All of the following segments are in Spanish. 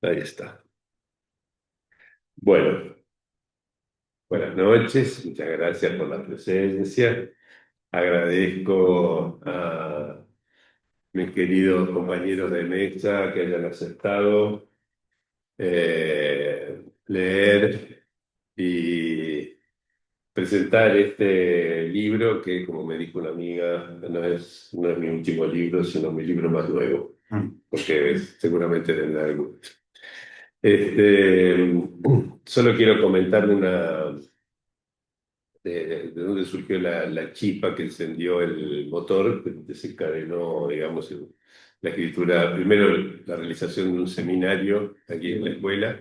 Ahí está. Bueno, buenas noches, muchas gracias por la presencia. Agradezco a mis queridos compañeros de mesa que hayan aceptado leer y presentar este libro que, como me dijo una amiga, no es mi último libro, sino mi libro más nuevo, porque seguramente tendrá algo. Solo quiero comentar de dónde surgió la chispa que encendió el motor, que desencadenó, digamos, la escritura, primero la realización de un seminario aquí en la escuela,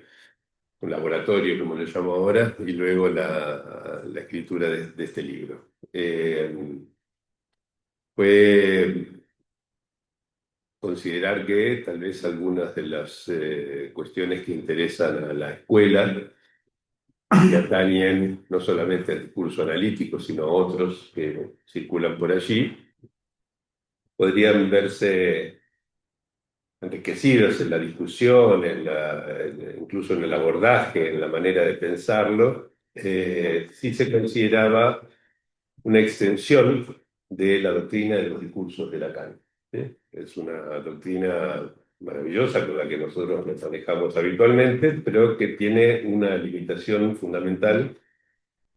un laboratorio, como lo llamo ahora, y luego la escritura de este libro. Fue considerar que tal vez algunas de las cuestiones que interesan a la escuela y atañen no solamente al discurso analítico, sino a otros que circulan por allí, podrían verse enriquecidos en la discusión, incluso en el abordaje, en la manera de pensarlo, si se consideraba una extensión de la doctrina de los discursos de Lacan. ¿Sí? Es una doctrina maravillosa con la que nosotros nos manejamos habitualmente, pero que tiene una limitación fundamental,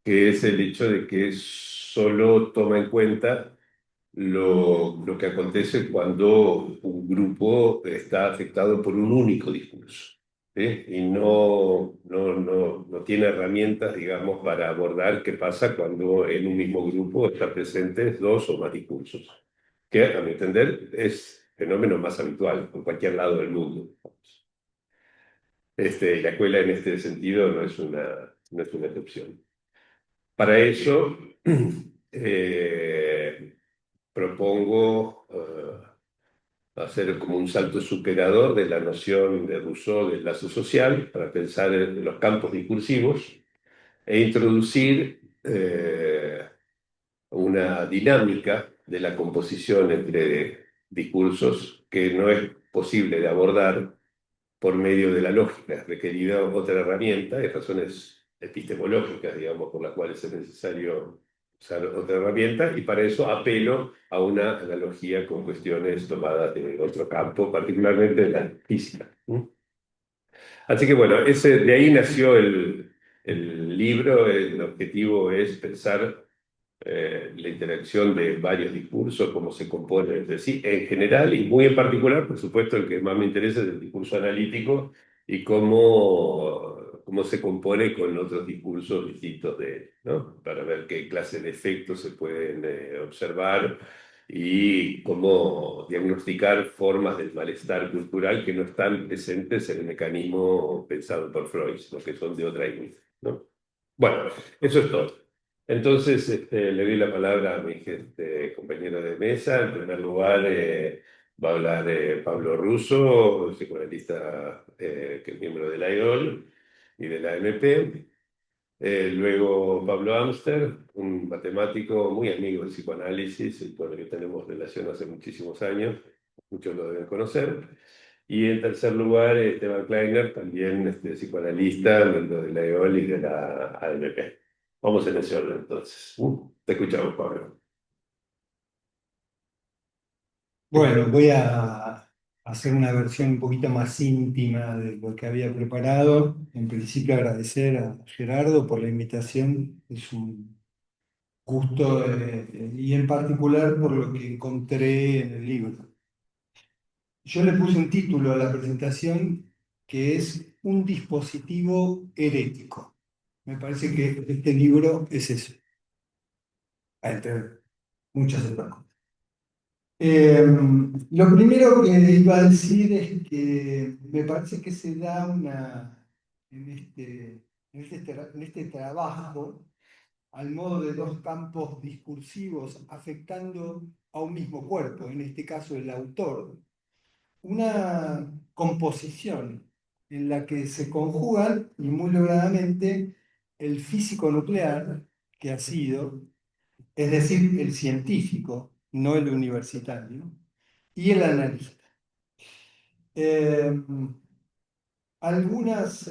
que es el hecho de que solo toma en cuenta lo que acontece cuando un grupo está afectado por un único discurso, ¿sí? Y no tiene herramientas, digamos, para abordar qué pasa cuando en un mismo grupo están presentes dos o más discursos, que a mi entender es el fenómeno más habitual en cualquier lado del mundo. La escuela en este sentido no es una excepción. Para eso, propongo hacer como un salto superador de la noción de Rousseau del lazo social para pensar en los campos discursivos e introducir una dinámica de la composición entre discursos que no es posible de abordar por medio de la lógica. Es requerida otra herramienta, hay razones epistemológicas, digamos, por las cuales es necesario usar otra herramienta, y para eso apelo a una analogía con cuestiones tomadas de otro campo, particularmente de la física. ¿Mm? Así que bueno, de ahí nació el libro. El objetivo es pensar la interacción de varios discursos, cómo se componen entre sí, en general y muy en particular, por supuesto, el que más me interesa es el discurso analítico y cómo se compone con otros discursos distintos de él, ¿no? Para ver qué clase de efectos se pueden observar y cómo diagnosticar formas del malestar cultural que no están presentes en el mecanismo pensado por Freud, sino que son de otra índole, ¿no? Bueno, eso es todo. Entonces, le doy la palabra a mi compañero de mesa. En primer lugar, va a hablar Pablo Russo, psicoanalista que es miembro de la EOL y de la MP. Luego Pablo Amster, un matemático muy amigo del psicoanálisis y con el que tenemos relación hace muchísimos años, muchos lo deben conocer. Y en tercer lugar, Esteban Kleiner, también psicoanalista, miembro de la EOL y de la AMP. Vamos en ese orden entonces. Te escuchamos, Pablo. Bueno, voy a hacer una versión un poquito más íntima de lo que había preparado. En principio, agradecer a Gerardo por la invitación. Es un gusto, y en particular por lo que encontré en el libro. Yo le puse un título a la presentación que es Un dispositivo herético. Me parece que este libro es eso, entre muchas otras cosas. Lo primero que iba a decir es que me parece que se da en este trabajo, al modo de dos campos discursivos afectando a un mismo cuerpo, en este caso el autor, una composición en la que se conjugan, y muy logradamente, el físico nuclear que ha sido, es decir, el científico, no el universitario, y el analista. Eh, Algunas,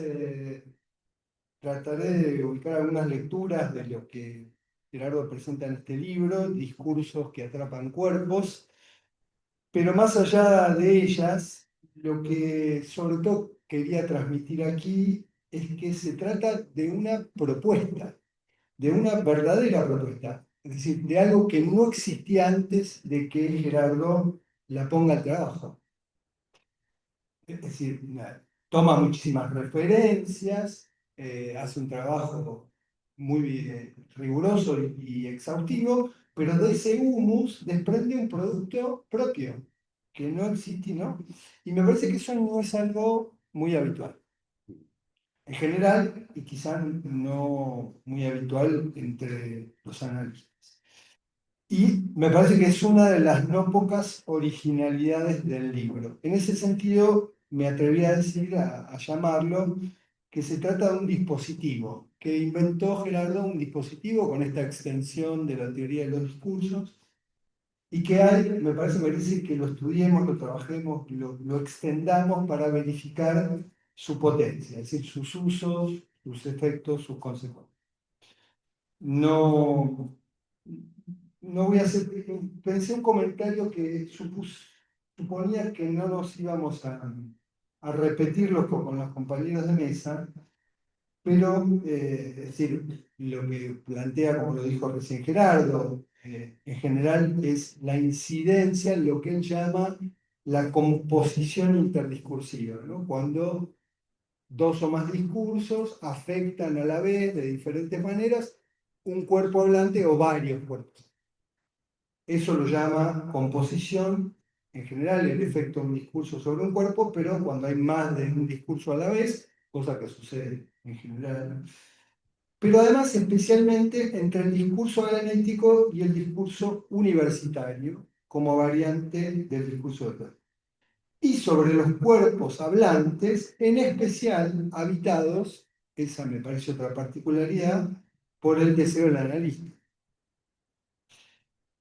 trataré de ubicar algunas lecturas de lo que Gerardo presenta en este libro, discursos que atrapan cuerpos, pero más allá de ellas, lo que sobre todo quería transmitir aquí es que se trata de una verdadera propuesta, es decir, de algo que no existía antes de que Gerardo la ponga al trabajo. Es decir, toma muchísimas referencias, hace un trabajo muy riguroso y exhaustivo, pero de ese humus desprende un producto propio que no existe, ¿no? Y me parece que eso no es algo muy habitual. En general, y quizá no muy habitual entre los analistas. Y me parece que es una de las no pocas originalidades del libro. En ese sentido, me atreví a decir, a llamarlo, que se trata de un dispositivo, que inventó Gerardo un dispositivo con esta extensión de la teoría de los discursos, y que hay, me parece, merece que lo estudiemos, lo trabajemos, lo extendamos para verificar su potencia, es decir, sus usos, sus efectos, sus consecuencias. No, no voy a hacer, pensé un comentario que suponía que no nos íbamos a repetirlo con los compañeros de mesa, pero es decir, lo que plantea, como lo dijo recién Gerardo, en general es la incidencia, lo que él llama la composición interdiscursiva, ¿no? Cuando dos o más discursos afectan a la vez de diferentes maneras un cuerpo hablante o varios cuerpos. Eso lo llama composición, en general el efecto de un discurso sobre un cuerpo, pero cuando hay más de un discurso a la vez, cosa que sucede en general. Pero además especialmente entre el discurso analítico y el discurso universitario, como variante del discurso de Platón. Y sobre los cuerpos hablantes, en especial habitados, esa me parece otra particularidad, por el deseo del analista.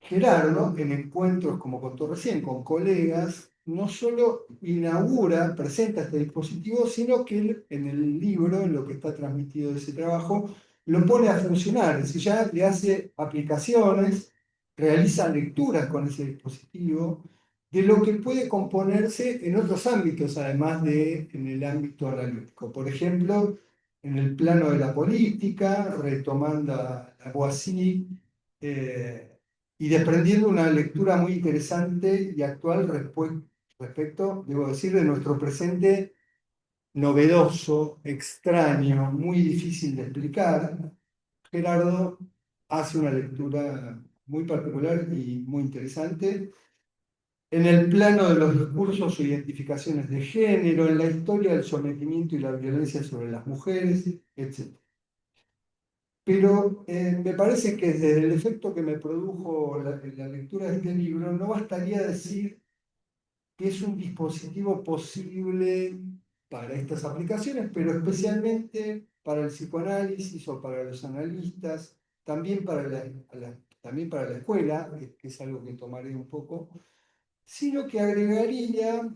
Gerardo, en encuentros, como contó recién, con colegas, no solo inaugura, presenta este dispositivo, sino que él, en el libro, en lo que está transmitido de ese trabajo, lo pone a funcionar, es decir, ya le hace aplicaciones, realiza lecturas con ese dispositivo, de lo que puede componerse en otros ámbitos, además de en el ámbito analítico. Por ejemplo, en el plano de la política, retomando a Boissy, y desprendiendo una lectura muy interesante y actual respecto, debo decir, de nuestro presente novedoso, extraño, muy difícil de explicar. Gerardo hace una lectura muy particular y muy interesante en el plano de los discursos o identificaciones de género, en la historia del sometimiento y la violencia sobre las mujeres, etc. Pero me parece que desde el efecto que me produjo la lectura de este libro, no bastaría decir que es un dispositivo posible para estas aplicaciones, pero especialmente para el psicoanálisis o para los analistas, también para también para la escuela, que es algo que tomaré un poco, sino que agregaría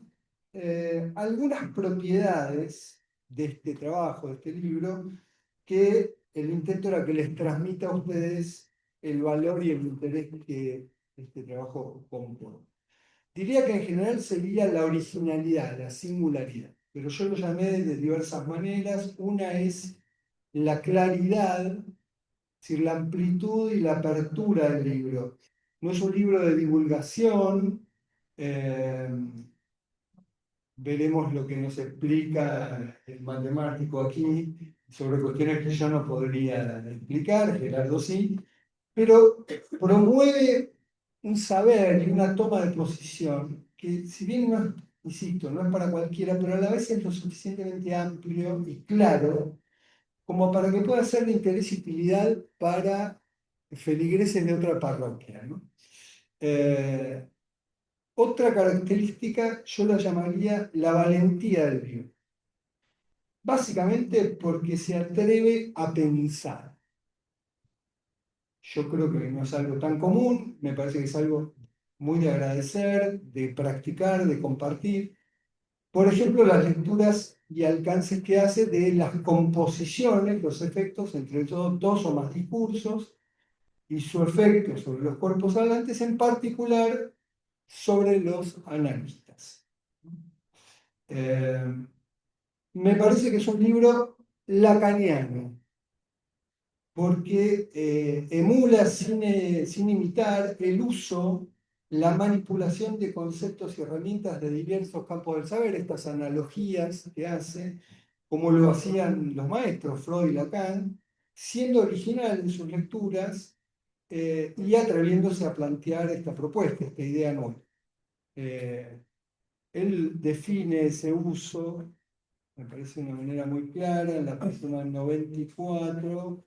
algunas propiedades de este trabajo, de este libro, que el intento era que les transmita a ustedes el valor y el interés que este trabajo compone. Diría que en general sería la originalidad, la singularidad, pero yo lo llamé de diversas maneras. Una es la claridad, es decir, la amplitud y la apertura del libro. No es un libro de divulgación, eh, veremos lo que nos explica el matemático aquí sobre cuestiones que yo no podría explicar, Gerardo sí, pero promueve un saber y una toma de posición que, si bien no es, insisto, no es para cualquiera, pero a la vez es lo suficientemente amplio y claro como para que pueda ser de interés y utilidad para feligreses de otra parroquia, ¿no? Eh, Otra característica yo la llamaría la valentía del libro. Básicamente porque se atreve a pensar. Yo creo que no es algo tan común, me parece que es algo muy de agradecer, de practicar, de compartir. Por ejemplo, las lecturas y alcances que hace de las composiciones, los efectos entre dos o más discursos y su efecto sobre los cuerpos hablantes, en particular sobre los analistas. Me parece que es un libro lacaniano, porque emula sin imitar el uso, la manipulación de conceptos y herramientas de diversos campos del saber, estas analogías que hace, como lo hacían los maestros Freud y Lacan, siendo original en sus lecturas y atreviéndose a plantear esta propuesta, esta idea nueva. Él define ese uso, me parece de una manera muy clara, en la página 94,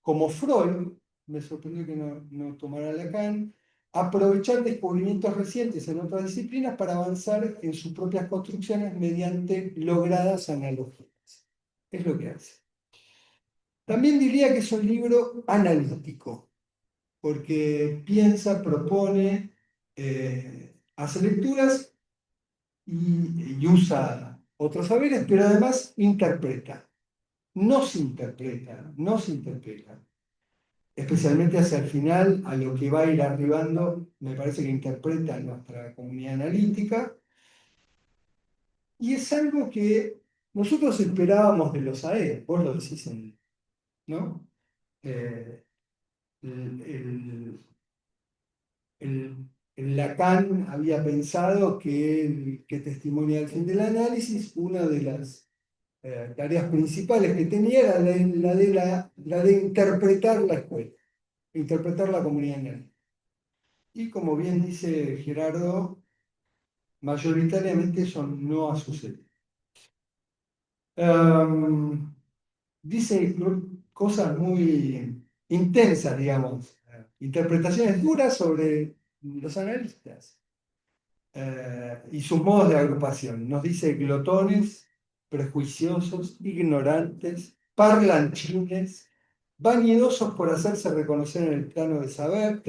como Freud, me sorprendió que no tomara Lacan, aprovechar descubrimientos recientes en otras disciplinas para avanzar en sus propias construcciones mediante logradas analogías. Es lo que hace. También diría que es un libro analítico, porque piensa, propone, hace lecturas y usa otros saberes, pero además interpreta. Nos interpreta. Especialmente hacia el final, a lo que va a ir arribando, me parece que interpreta nuestra comunidad analítica, y es algo que nosotros esperábamos de los AE, vos lo decís, ¿no? Eh, el, el- el- el Lacan había pensado que testimonia el fin del análisis, una de las tareas principales que tenía era la de interpretar la escuela, interpretar la comunidad analítica. Y como bien dice Gerardo, mayoritariamente eso no ha sucedido. Um, Dice cosas muy intensas, digamos, interpretaciones duras sobre los analistas y sus modos de agrupación. Nos dice glotones, prejuiciosos, ignorantes, parlanchines, vanidosos por hacerse reconocer en el plano del saber,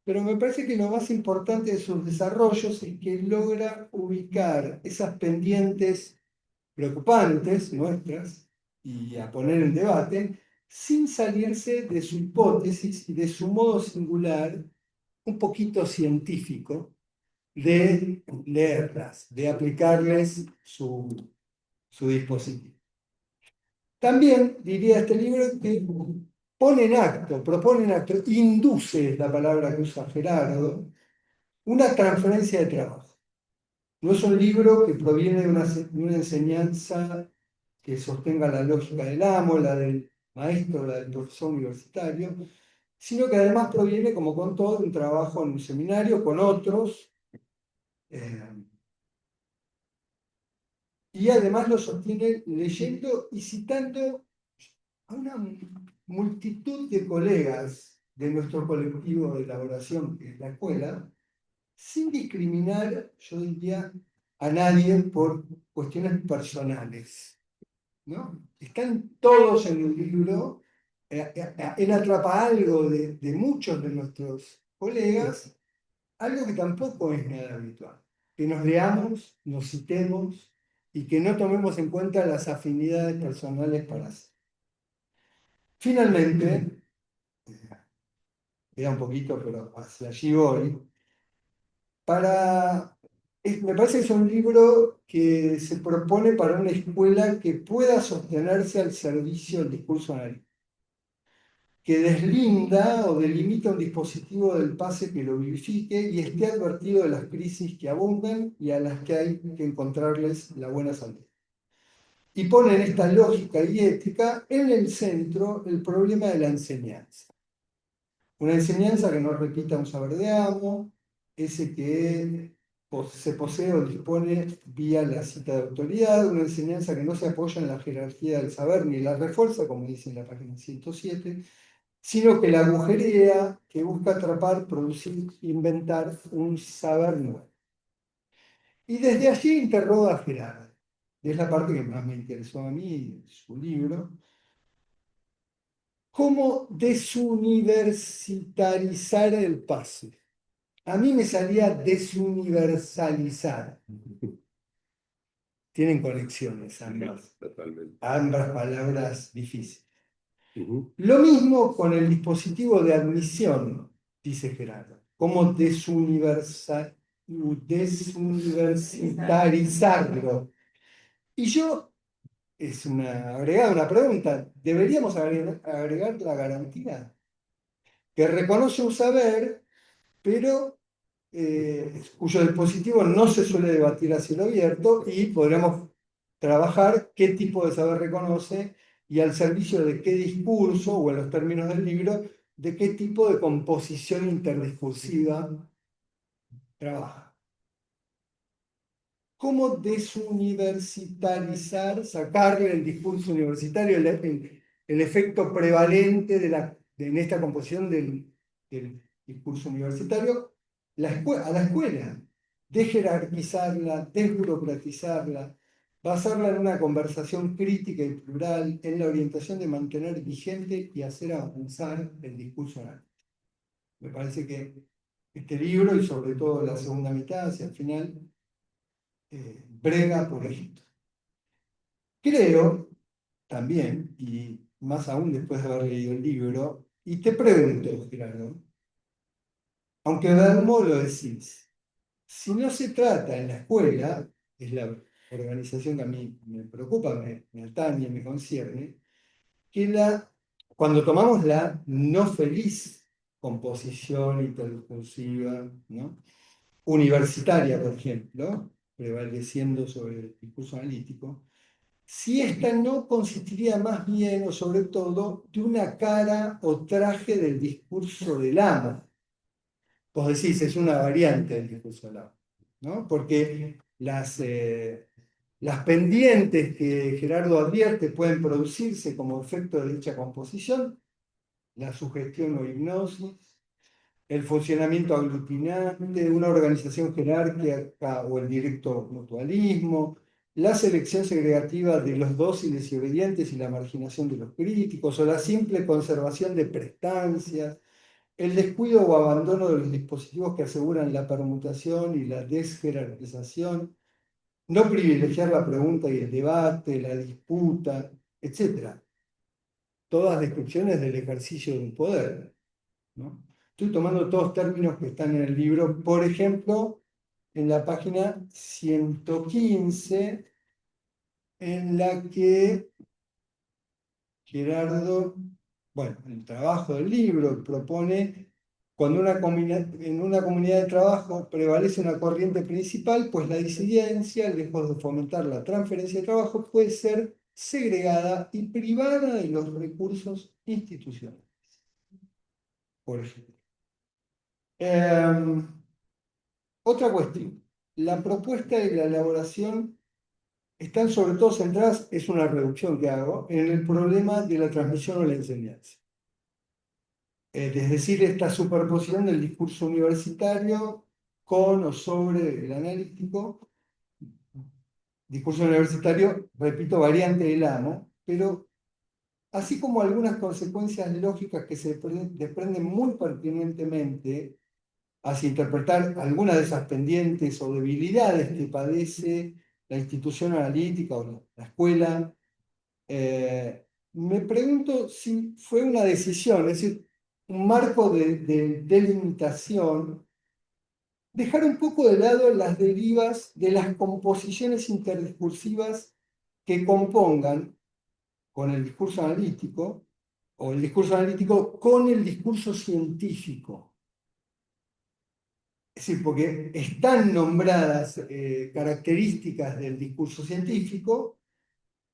pero me parece que lo más importante de sus desarrollos es que logra ubicar esas pendientes preocupantes nuestras y a poner en debate sin salirse de su hipótesis y de su modo singular, un poquito científico, de leerlas, de aplicarles su dispositivo. También diría este libro que pone en acto, propone en acto, induce, es la palabra que usa Gerardo, una transferencia de trabajo. No es un libro que proviene de una enseñanza que sostenga la lógica del amo, la del maestro, la del profesor universitario, sino que además proviene, como contó, de un trabajo en un seminario con otros, eh, y además lo sostiene leyendo y citando a una multitud de colegas de nuestro colectivo de elaboración, que es la escuela, sin discriminar, yo diría, a nadie por cuestiones personales, ¿no? Están todos en el libro, él atrapa algo de muchos de nuestros colegas, algo que tampoco es nada habitual, que nos leamos, nos citemos y que no tomemos en cuenta las afinidades personales para hacer. Finalmente, queda un poquito, pero hacia allí voy. Me parece que es un libro que se propone para una escuela que pueda sostenerse al servicio del discurso analítico, que deslinda o delimita un dispositivo del pase que lo vivifique y esté advertido de las crisis que abundan y a las que hay que encontrarles la buena salida. Y pone en esta lógica y ética en el centro el problema de la enseñanza. Una enseñanza que no repita un saber de amo, ese que se posee o dispone vía la cita de autoridad, una enseñanza que no se apoya en la jerarquía del saber ni la refuerza, como dice en la página 107, sino que la agujerea, que busca atrapar, producir, inventar un saber nuevo. Y desde allí interroga a Gerardo, y es la parte que más me interesó a mí, su libro, cómo desuniversitarizar el pase. A mí me salía desuniversalizar. tienen conexiones ambas, Totalmente. ambas palabras difíciles. Ujú. Lo mismo con el dispositivo de admisión, dice Gerardo, como desuniversitarizarlo. Y yo, es una agregada, una pregunta, ¿deberíamos agregar la garantía? Que reconoce un saber, pero cuyo dispositivo no se suele debatir a cielo abierto y podríamos trabajar qué tipo de saber reconoce y al servicio de qué discurso, o en los términos del libro, de qué tipo de composición interdiscursiva trabaja. ¿Cómo desuniversitarizar, sacarle el discurso universitario, el efecto prevalente en esta composición del discurso universitario a la escuela? Desjerarquizarla, desburocratizarla, basarla en una conversación crítica y plural, en la orientación de mantener vigente y hacer avanzar el discurso oral. Me parece que este libro, y sobre todo la segunda mitad, hacia el final, brega por esto. Creo también, y más aún después de haber leído el libro, y te pregunto, Gerardo, aunque de algún modo lo decís, si no se trata en la escuela, es la organización que a mí me preocupa, me atañe, me concierne, que cuando tomamos la no feliz composición interdiscursiva, ¿no? Universitaria, por ejemplo, prevaleciendo sobre el discurso analítico, si esta no consistiría más bien, o sobre todo, de una cara o traje del discurso del amo. Vos decís, es una variante del discurso del amo, ¿no? Porque las pendientes que Gerardo advierte pueden producirse como efecto de dicha composición, la sugestión o hipnosis, el funcionamiento aglutinante, una organización jerárquica o el directo mutualismo, la selección segregativa de los dóciles y obedientes y la marginación de los críticos, o la simple conservación de prestancias, el descuido o abandono de los dispositivos que aseguran la permutación y la desjerarquización, no privilegiar la pregunta y el debate, la disputa, etc. Todas descripciones del ejercicio del poder, ¿no? Estoy tomando todos términos que están en el libro, por ejemplo, en la página 115, en la que Gerardo, bueno, el trabajo del libro propone, cuando en una comunidad de trabajo prevalece una corriente principal, pues la disidencia, lejos de fomentar la transferencia de trabajo, puede ser segregada y privada de los recursos institucionales, por ejemplo. Otra cuestión, la propuesta y la elaboración están sobre todo centradas, es una reducción que hago, en el problema de la transmisión o la enseñanza. Es decir, esta superposición del discurso universitario con o sobre el analítico, discurso universitario, repito, variante del amo, pero así como algunas consecuencias lógicas que se desprenden muy pertinentemente hacia interpretar algunas de esas pendientes o debilidades que padece la institución analítica o la escuela, me pregunto si fue una decisión, es decir, un marco de delimitación, dejar un poco de lado las derivas de las composiciones interdiscursivas que compongan con el discurso analítico o el discurso analítico con el discurso científico. Es decir, porque están nombradas características del discurso científico,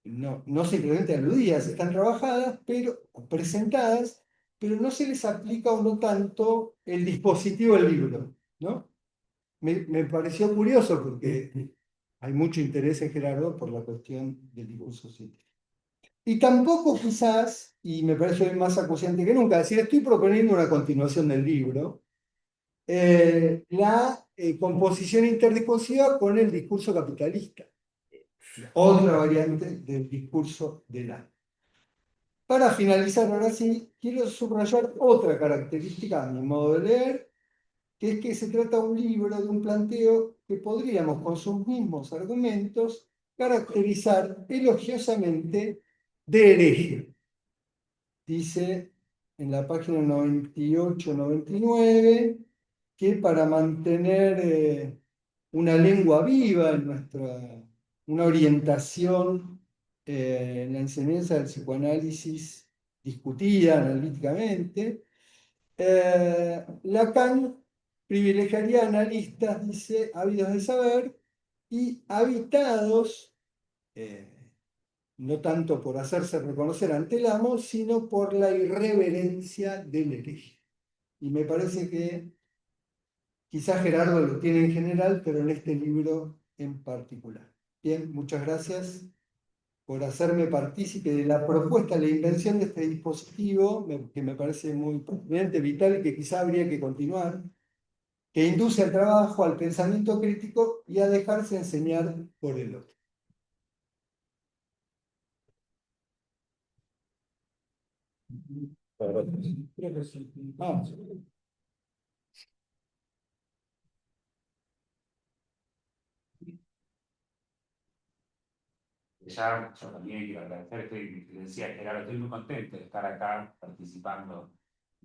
no simplemente aludidas, están trabajadas, pero presentadas, pero no se les aplica o no tanto el dispositivo del libro, ¿no? Me pareció curioso porque hay mucho interés en Gerardo por la cuestión del discurso científico. Y tampoco quizás, y me parece hoy más acuciante que nunca, es decir, estoy proponiendo una continuación del libro, la composición interdiscursiva con el discurso capitalista, otra variante del discurso del arte. Para finalizar, ahora sí, quiero subrayar otra característica a mi modo de leer, que es que se trata de un libro, de un planteo que podríamos, con sus mismos argumentos, caracterizar elogiosamente de hereje. Dice en la página 98-99 que para mantener una lengua viva en una orientación en la enseñanza del psicoanálisis discutida analíticamente, Lacan privilegiaría analistas, dice, ávidos de saber y habitados, eh, no tanto por hacerse reconocer ante el amo, sino por la irreverencia del hereje. Y me parece que quizás Gerardo lo tiene en general, pero en este libro en particular. Bien, muchas gracias por hacerme partícipe de la propuesta, la invención de este dispositivo, que me parece muy pertinente, vital y que quizá habría que continuar, que induce al trabajo, al pensamiento crítico y a dejarse enseñar por el otro. Ah, Ya yo también quiero agradecer, decía Gerardo, estoy muy contento de estar acá participando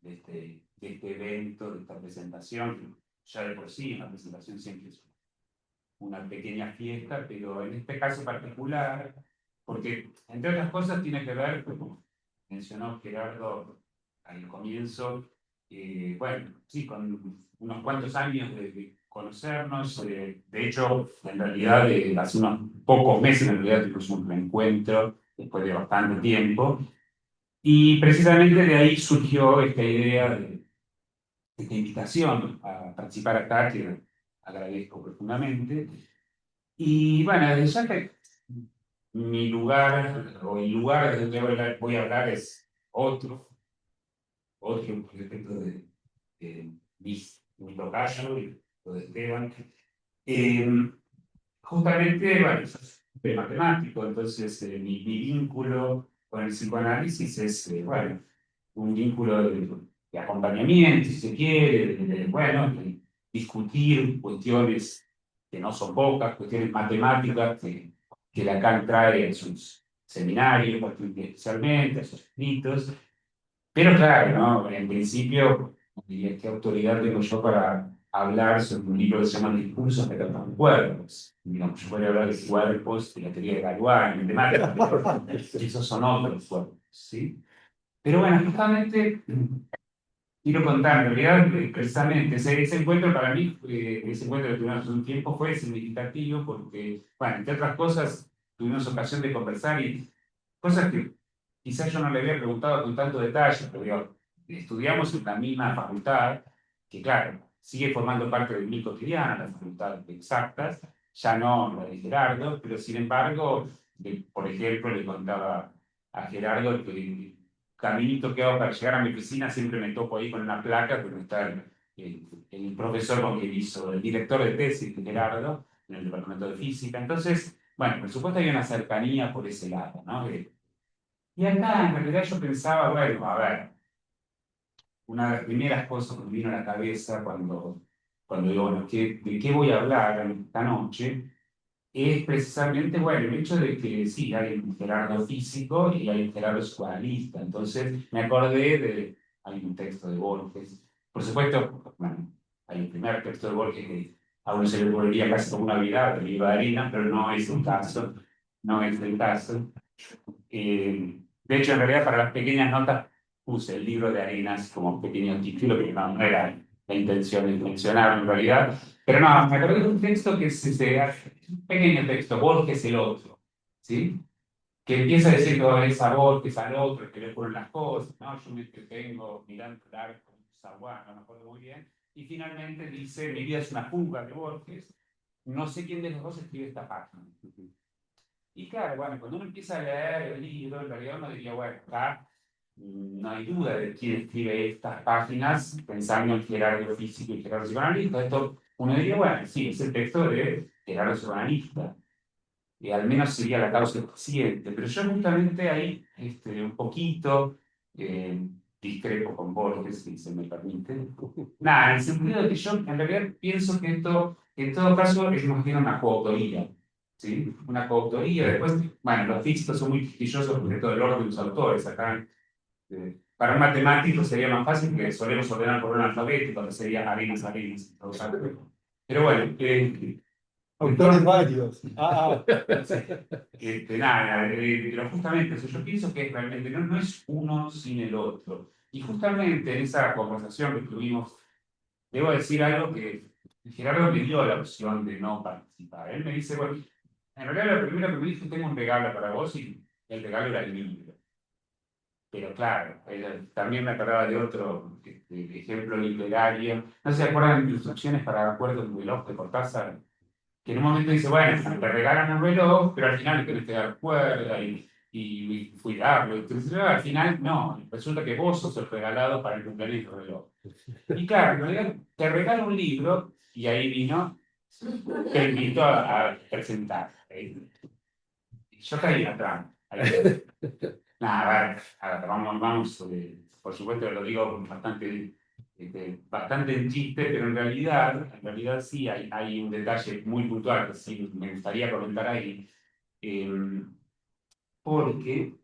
de este evento, de esta presentación. Ya de por sí, una presentación siempre es una pequeña fiesta, pero en este caso particular, porque entre otras cosas tiene que ver, como mencionó Gerardo al comienzo, bueno, sí, con unos cuantos años de conocernos, de hecho, en realidad, hace unos pocos meses, en realidad, tuvimos un reencuentro después de bastante tiempo, y precisamente de ahí surgió esta idea de esta invitación a participar acá, que agradezco profundamente. Y bueno, ya que mi lugar, o el lugar de donde voy a hablar es otro respecto de mi tocayo y lo de Esteban. Eh, Justamente, bueno, soy matemático, entonces mi vínculo con el psicoanálisis es, bueno, un vínculo de acompañamiento, si se quiere, bueno, de discutir cuestiones que no son pocas, cuestiones matemáticas que Lacan trae en sus seminarios, especialmente, en sus escritos. Pero claro, ¿no? En principio, diría, ¿qué autoridad tengo yo para hablar sobre un libro que se llama Discursos de los cuerpos? Digamos, yo podría hablar de cuerpos, de la teoría de Galois, de matemáticas, pero esos son otros cuerpos, ¿sí? Pero bueno, justamente quiero contar, en realidad, precisamente, ese encuentro para mí, ese encuentro que tuvimos hace un tiempo fue significativo porque, bueno, entre otras cosas, tuvimos ocasión de conversar y cosas que quizás yo no le había preguntado con tanto detalle, pero digo, estudiamos en la misma facultad, que claro, sigue formando parte de mi cotidiano, la facultad de exactas, ya no la de Gerardo, pero sin embargo, por ejemplo, le contaba a Gerardo que caminito que hago para llegar a mi oficina siempre me topo ahí con una placa donde está el profesor con quien hizo, el director de tesis de Gerardo, en el departamento de física. Entonces, bueno, por supuesto hay una cercanía por ese lado, ¿no? Y acá en realidad yo pensaba, bueno, a ver, una de las primeras cosas que me vino a la cabeza cuando digo, bueno, ¿de qué voy a hablar esta noche? Es precisamente, bueno, el hecho de que sí, hay un Gerardo físico y hay un Gerardo psicoanalista. Entonces me acordé hay un texto de Borges. Por supuesto, bueno, hay un primer texto de Borges que a uno se le volvería casi como una vida, el libro de arena, pero no es el caso, no es el caso. De hecho, en realidad, para las pequeñas notas puse el libro de Arenas como pequeño título, que no era la intención de mencionarlo en realidad. Pero no, me acuerdo de un texto que es un pequeño texto, Borges el otro, ¿sí? Que empieza a decir toda vez a Borges, al otro, que le ponen las cosas, ¿no? Yo me entretengo mirando el arco, Zaguán, no me acuerdo muy bien. Y finalmente dice, mi vida es una fuga de Borges, no sé quién de los dos escribe esta página. Y claro, bueno, cuando uno empieza a leer el libro, en realidad uno diría, bueno, acá no hay duda de quién escribe estas páginas, pensando en Gerardo físico y Gerardo psicoanalista. Esto, uno diría, bueno, sí, es el texto de Gerardo psicoanalista, y al menos sería la causa consciente. Pero yo justamente ahí, un poquito, eh, discrepo con Borges, si se me permite. Nada, en el sentido de que yo en realidad pienso que esto, en todo caso, es más bien una coautoría. ¿sí? Una coautoría. Después, bueno, los físicos son muy quisquillosos porque todo el orden de los autores. Acá, para un matemático sería más fácil que solemos ordenar por orden alfabético, que sería Arenas, Arenas. Pero bueno, Autores varios. nada, pero justamente, eso yo pienso que realmente no es uno sin el otro. Y justamente en esa conversación que tuvimos, debo decir algo que Gerardo me dio la opción de no participar. Él me dice, bueno, en realidad lo primero que me dijo, tengo un regalo para vos y el regalo era el libro. Pero claro, también me acordaba de otro ejemplo literario. No se acuerdan de Instrucciones para acuerdos de reloj de Cortázar, que en un momento dice, bueno, te regalan un reloj, pero al final le tenés que dar cuerda y cuidarlo. Entonces, al final, no, resulta que vos sos el regalado para el cumpleaños del reloj. Y claro, en realidad te regalo un libro, y ahí vino, te invito a presentar. Yo caí en la trampa. Nada, a ver, vamos, por supuesto lo digo bastante, bastante en chiste, pero en realidad sí hay un detalle muy puntual que sí me gustaría comentar ahí, eh, porque,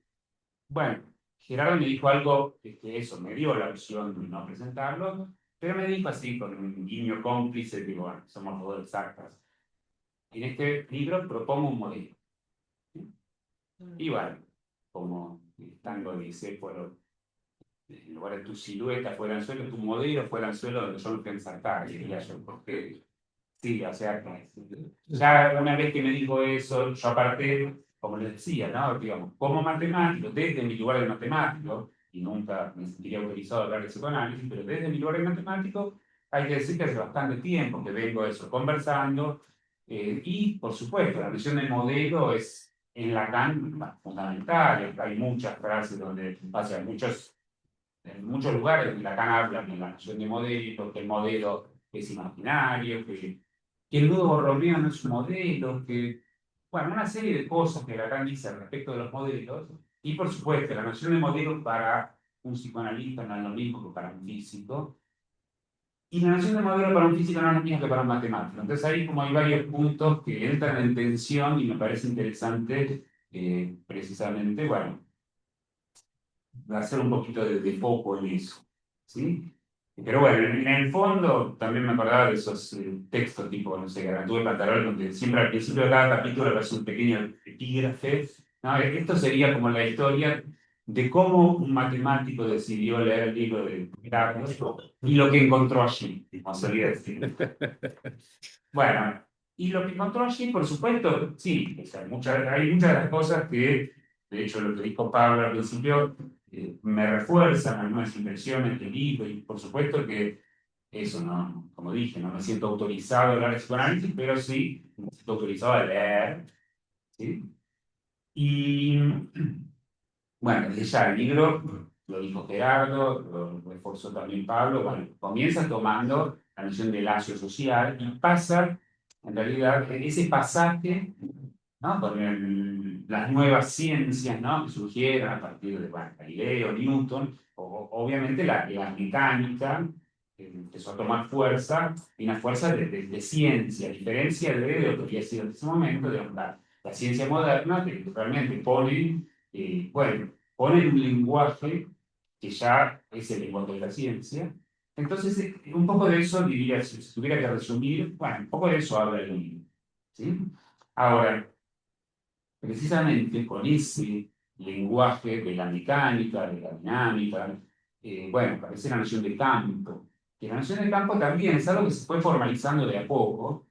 bueno, Gerardo me dijo algo, eso, me dio la opción de no presentarlo, pero me dijo así, con un guiño cómplice, digo, bueno, somos todos exactas. En este libro propongo un modelo. ¿Sí? Y bueno, como el tango dice, en lugar de tu silueta fue el anzuelo, tu modelo fue el anzuelo donde yo me fui a ensartar, diría yo, porque sí, o sea, ya una vez que me dijo eso, yo aparte, como les decía, ¿no? Digamos, como matemático, desde mi lugar de matemático, y nunca me sentiría autorizado a hablar de psicoanálisis, pero desde mi lugar de matemático, hay que decir que hace bastante tiempo que vengo eso conversando, y por supuesto, la noción de modelo es en Lacan fundamental, hay muchas frases donde, o sea, en muchos lugares donde Lacan habla de la noción de modelo, que el modelo es imaginario, que el nudo borromeano no es un modelo, que, bueno, una serie de cosas que Lacan dice respecto de los modelos, y por supuesto, la noción de modelo para un psicoanalista no es lo mismo que para un físico, y la noción de modelo para un físico no es lo mismo que para un matemático. Entonces ahí como hay varios puntos que entran en tensión y me parece interesante, precisamente, bueno, hacer un poquito de foco en eso, ¿sí? Pero bueno, en el fondo también me acordaba de esos textos tipo, no sé, Gargantúa y Pantalón, donde siempre al principio de cada capítulo aparece un pequeño epígrafe, ¿no? Esto sería como la historia de cómo un matemático decidió leer el libro de Pitágoras y lo que encontró allí, como solía decir. Bueno, y lo que encontró allí, por supuesto, sí, o sea, hay muchas de las cosas que, de hecho, lo que dijo Pablo al principio, me refuerzan algunas impresiones del libro, y por supuesto que eso, ¿no? Como dije, no me siento autorizado a hablar de psicoanálisis, pero sí me siento autorizado a leer, ¿sí? Y bueno, desde ya el libro, lo dijo Gerardo, lo reforzó también Pablo, bueno, comienza tomando la noción del lazo social y pasa, en realidad, en ese pasaje, ¿no? Con las nuevas ciencias, ¿no? Que surgieron a partir de bueno, Galileo, Newton, obviamente la mecánica empezó a tomar fuerza, y una fuerza de ciencia, a diferencia de lo que había sido en ese momento, de la ciencia moderna, que realmente pone, bueno, pone un lenguaje que ya es el lenguaje de la ciencia. Entonces, un poco de eso diría, si tuviera que resumir, bueno, un poco de eso habla el libro, ¿sí? Ahora, precisamente con ese lenguaje de la mecánica, de la dinámica, bueno, aparece la noción de campo, que la noción de campo también es algo que se fue formalizando de a poco.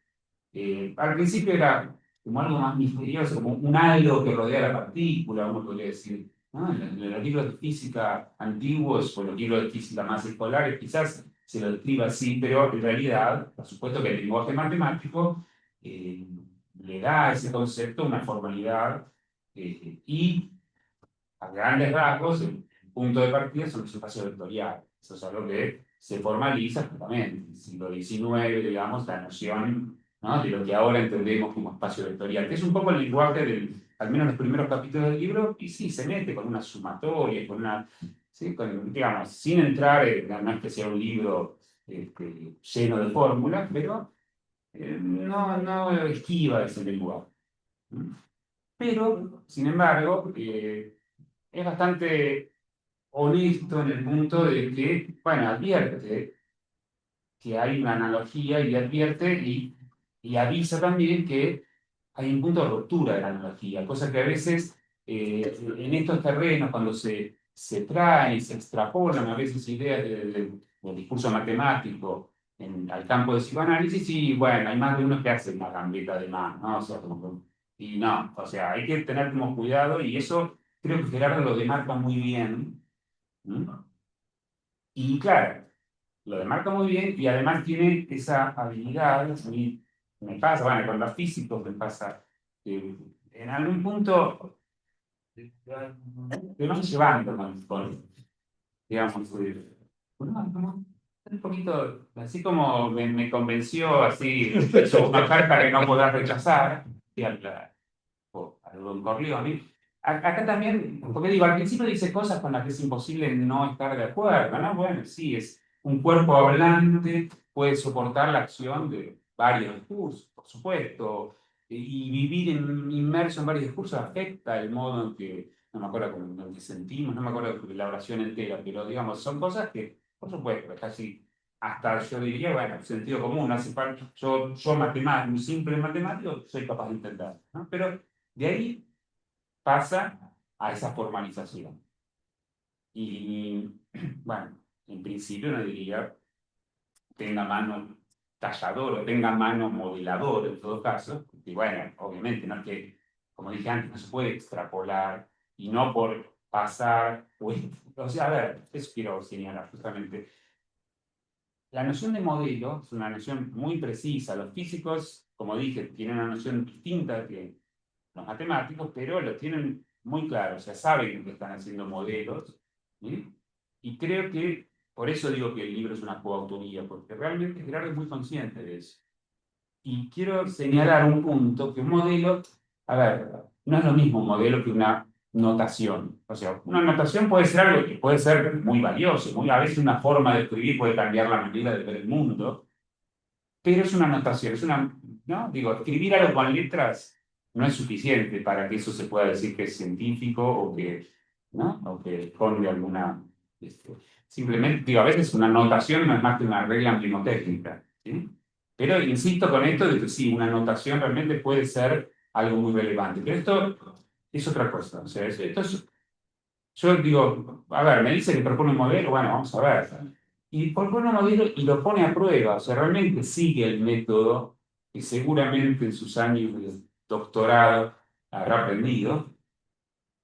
Al principio era como algo más misterioso, como un halo que rodea la partícula, uno podría decir, ¿no? En los libros de física antiguos o los libros de física más escolares quizás se lo describa así, pero en realidad, por supuesto que el lenguaje matemático eh, le da a ese concepto una formalidad, y a grandes rasgos el punto de partida son los espacios vectoriales. Eso es algo que se formaliza justamente en el siglo XIX, digamos, la noción, ¿no? De lo que ahora entendemos como espacio vectorial, que es un poco el lenguaje al menos los primeros capítulos del libro, y sí, se mete con una sumatoria, con una, ¿sí? Digamos, sin entrar, no es que sea un libro lleno de fórmulas, pero no esquiva ese lenguaje. Pero, sin embargo, es bastante honesto en el punto de que, bueno, advierte que hay una analogía y advierte y avisa también que hay un punto de ruptura de la analogía, cosa que a veces en estos terrenos, cuando se traen y se extrapolan a veces ideas del discurso matemático al campo de psicoanálisis, y bueno, hay más de uno que hace una gambeta de más, ¿no? O sea, y no, o sea, hay que tener como cuidado y eso creo que Gerardo lo demarca muy bien. ¿No? Y claro, lo demarca muy bien y además tiene esa habilidad, a mí me pasa, bueno, con los físicos me pasa, en algún punto te van llevando digamos, un poquito, así como me convenció, así, una oferta que no podrás rechazar, y al Don Corleone. Acá también, porque digo, al principio dice cosas con las que es imposible no estar de acuerdo, ¿no? Bueno, sí, es un cuerpo hablante, puede soportar la acción de varios discursos, por supuesto, y vivir inmerso en varios discursos afecta el modo en que, no me acuerdo cómo en que sentimos, no me acuerdo de la oración entera, pero digamos, son cosas que, por supuesto, es casi hasta yo diría, bueno, sentido común, no hace falta, yo matemático, un simple matemático, soy capaz de entender, ¿no? Pero de ahí pasa a esa formalización. Y bueno, en principio no diría tenga mano tallador o tenga mano modelador en todo caso, y bueno, obviamente, ¿no? Que, como dije antes, no se puede extrapolar y no por pasar, o sea, a ver, eso quiero señalar justamente. La noción de modelo es una noción muy precisa. Los físicos, como dije, tienen una noción distinta que los matemáticos, pero lo tienen muy claro, o sea, saben que están haciendo modelos, ¿sí? Y creo que, por eso digo que el libro es una coautoría, porque realmente Gerardo es muy consciente de eso. Y quiero señalar un punto, que un modelo, a ver, no es lo mismo un modelo que una notación. O sea, una notación puede ser algo que puede ser muy valioso, a veces una forma de escribir puede cambiar la manera de ver el mundo, pero es una notación, ¿no? Digo, escribir algo con letras no es suficiente para que eso se pueda decir que es científico o que, ¿no? O que esconde alguna, este, simplemente, digo, a veces una notación no es más que una regla mnemotécnica, ¿sí? Pero insisto con esto de que sí, una notación realmente puede ser algo muy relevante, pero esto es otra cosa, o sea, esto es, yo digo, a ver, me dice que propone un modelo, bueno, vamos a ver. Y propone un modelo y lo pone a prueba, o sea, realmente sigue el método que seguramente en sus años de doctorado habrá aprendido.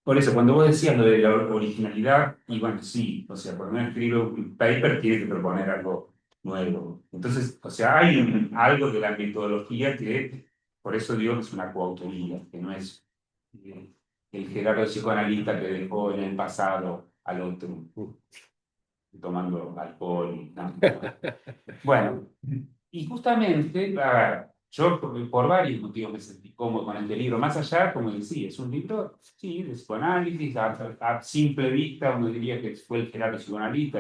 Por eso, cuando vos decías lo de la originalidad, y bueno, sí, o sea, cuando uno escribe un paper tiene que proponer algo nuevo. Entonces, o sea, hay algo de la metodología que, por eso digo que es una coautoría, que no es eh, el Gerardo psicoanalista que dejó en el pasado al otro tomando alcohol. Bueno, y justamente, a ver, yo por varios motivos me sentí cómodo con este libro, más allá, como decía, es un libro, sí, de psicoanálisis, a simple vista uno diría que fue el Gerardo psicoanalista,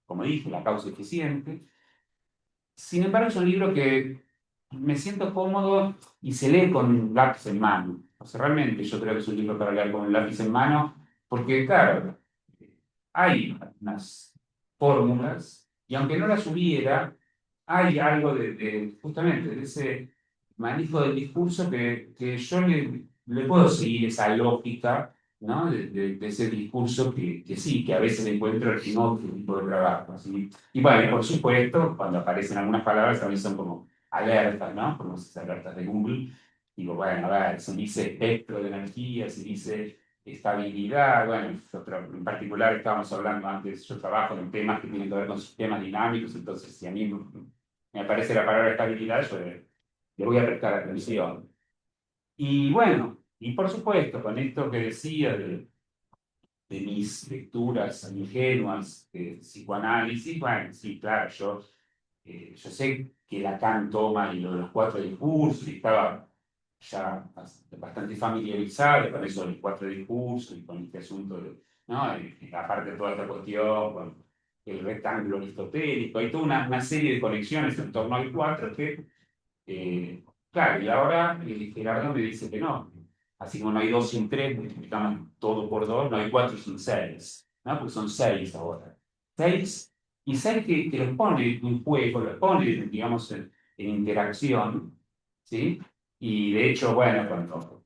como dije, la causa eficiente. Sin embargo, es un libro que me siento cómodo y se lee con un lápiz en mano. O sea, realmente yo creo que es un libro para leer con un lápiz en mano, porque, claro, hay unas fórmulas, y aunque no las hubiera, hay algo justamente de ese manejo del discurso que yo le puedo seguir esa lógica, ¿no? De ese discurso que sí, que a veces encuentro en otro tipo de trabajo. ¿Sí? Y bueno, por supuesto, cuando aparecen algunas palabras también son como alertas, ¿no? Como esas alertas de Google. Digo, bueno, a ver, se dice espectro de energía, se dice estabilidad, bueno, en particular estábamos hablando antes, yo trabajo en temas que tienen que ver con sistemas dinámicos, entonces si a mí me aparece la palabra estabilidad, yo le voy a prestar atención. Y bueno, y por supuesto, con esto que decía de mis lecturas ingenuas de psicoanálisis, bueno, sí, claro, yo sé que Lacan toma y lo de los cuatro discursos, y estaba ya bastante familiarizado con eso de los cuatro discursos y con este asunto, ¿no? Y aparte de toda esta cuestión, con el rectángulo aristotélico, hay toda una serie de conexiones en torno al cuatro que, claro, y ahora Gerardo me dice que no. Así como no hay 2 sin 3, multiplicamos todo por 2, no hay 4 sin 6, ¿no? Porque son 6 ahora. 6 y 6 que los pone en juego, los pone, digamos, en interacción, ¿sí? Y de hecho, bueno, cuando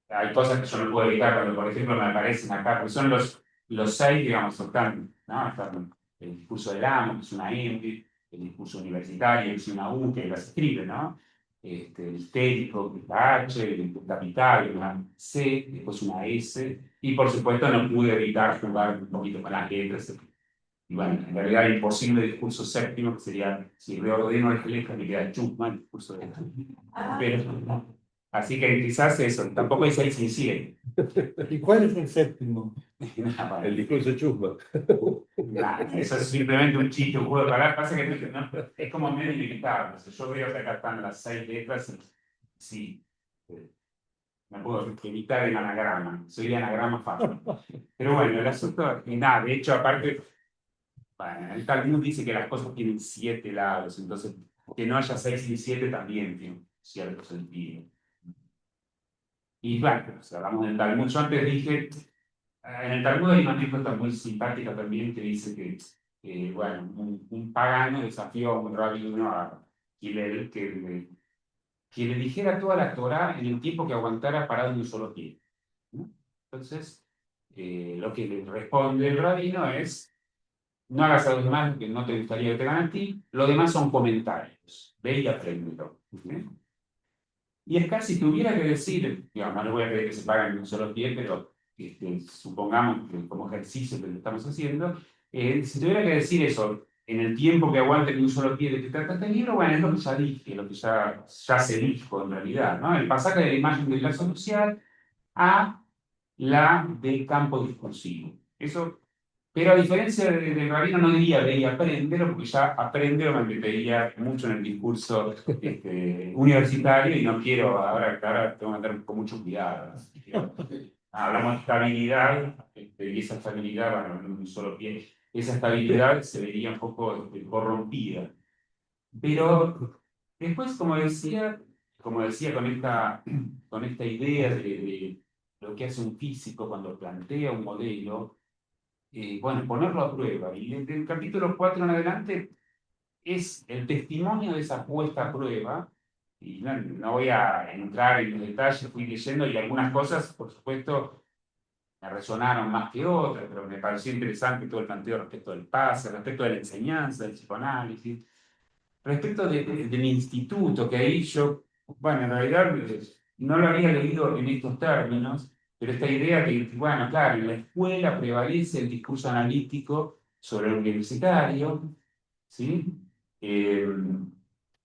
hay cosas que yo no puedo evitar, cuando por ejemplo me aparecen acá, porque son los 6, digamos, están, ¿no? Están el discurso del amo, que es una M, el discurso universitario, que es una U, que las escribe, ¿no? El histérico, que es la H, el capital, que es una C, después una S, y por supuesto no pude evitar jugar un poquito con las letras. Y bueno, en realidad el imposible discurso séptimo, que sería, si reordeno el letra, me queda Schumann, el discurso de pero, así que quizás eso, tampoco hay 6 sin 7. ¿Y cuál es el séptimo? El discurso chusma. Eso es simplemente un chiste, un juego de palabras. Pasa que no, es como medio ilimitado. O sea, yo veo que acá están las 6 letras y sí, me puedo evitar el anagrama. Soy de anagrama fácil. Pero bueno, el asunto, y nada, de hecho, aparte, bueno, el Talmud dice que las cosas tienen 7 lados, entonces que no haya 6 y 7 también tiene cierto sentido. Y bueno, si hablamos del Talmud, yo antes dije, en el Talmud hay una anécdota muy simpática también que dice que, bueno, un pagano desafió a un rabino, a Hillel, que le dijera toda la Torá en el tiempo que aguantara parado en un solo pie, ¿no? Entonces, lo que le responde el rabino es: no hagas a los demás lo que no te gustaría que te hagan a ti, lo demás son comentarios, ve y apréndelo. ¿Sí? Y es casi, si tuviera que decir, digamos, no le voy a pedir que se paguen en un solo pie, pero supongamos que como ejercicio que lo estamos haciendo, si tuviera que decir eso en el tiempo que aguante en un solo pie de que trata este libro, bueno, es lo que ya dije, lo que ya se dijo en realidad, ¿no? El pasaje de la imagen del lazo social a la del campo discursivo. Eso, pero a diferencia del rabino, no diría ve y apréndelo, porque ya apréndelo me metería mucho en el discurso universitario y no quiero, ahora tengo que andar con mucho cuidado. Hablamos de estabilidad, y esa estabilidad, bueno, en un solo pie, esa estabilidad se vería un poco corrompida. Pero después, como decía con esta idea de lo que hace un físico cuando plantea un modelo, bueno, ponerlo a prueba. Y desde el capítulo 4 en adelante es el testimonio de esa puesta a prueba. Y no voy a entrar en los detalles, fui leyendo y algunas cosas, por supuesto, me resonaron más que otras, pero me pareció interesante todo el planteo respecto del pase, respecto de la enseñanza, del psicoanálisis, respecto del instituto, que ahí yo, bueno, en realidad no lo había leído en estos términos, pero esta idea que, bueno, claro, en la escuela prevalece el discurso analítico sobre el universitario, ¿sí? Eh,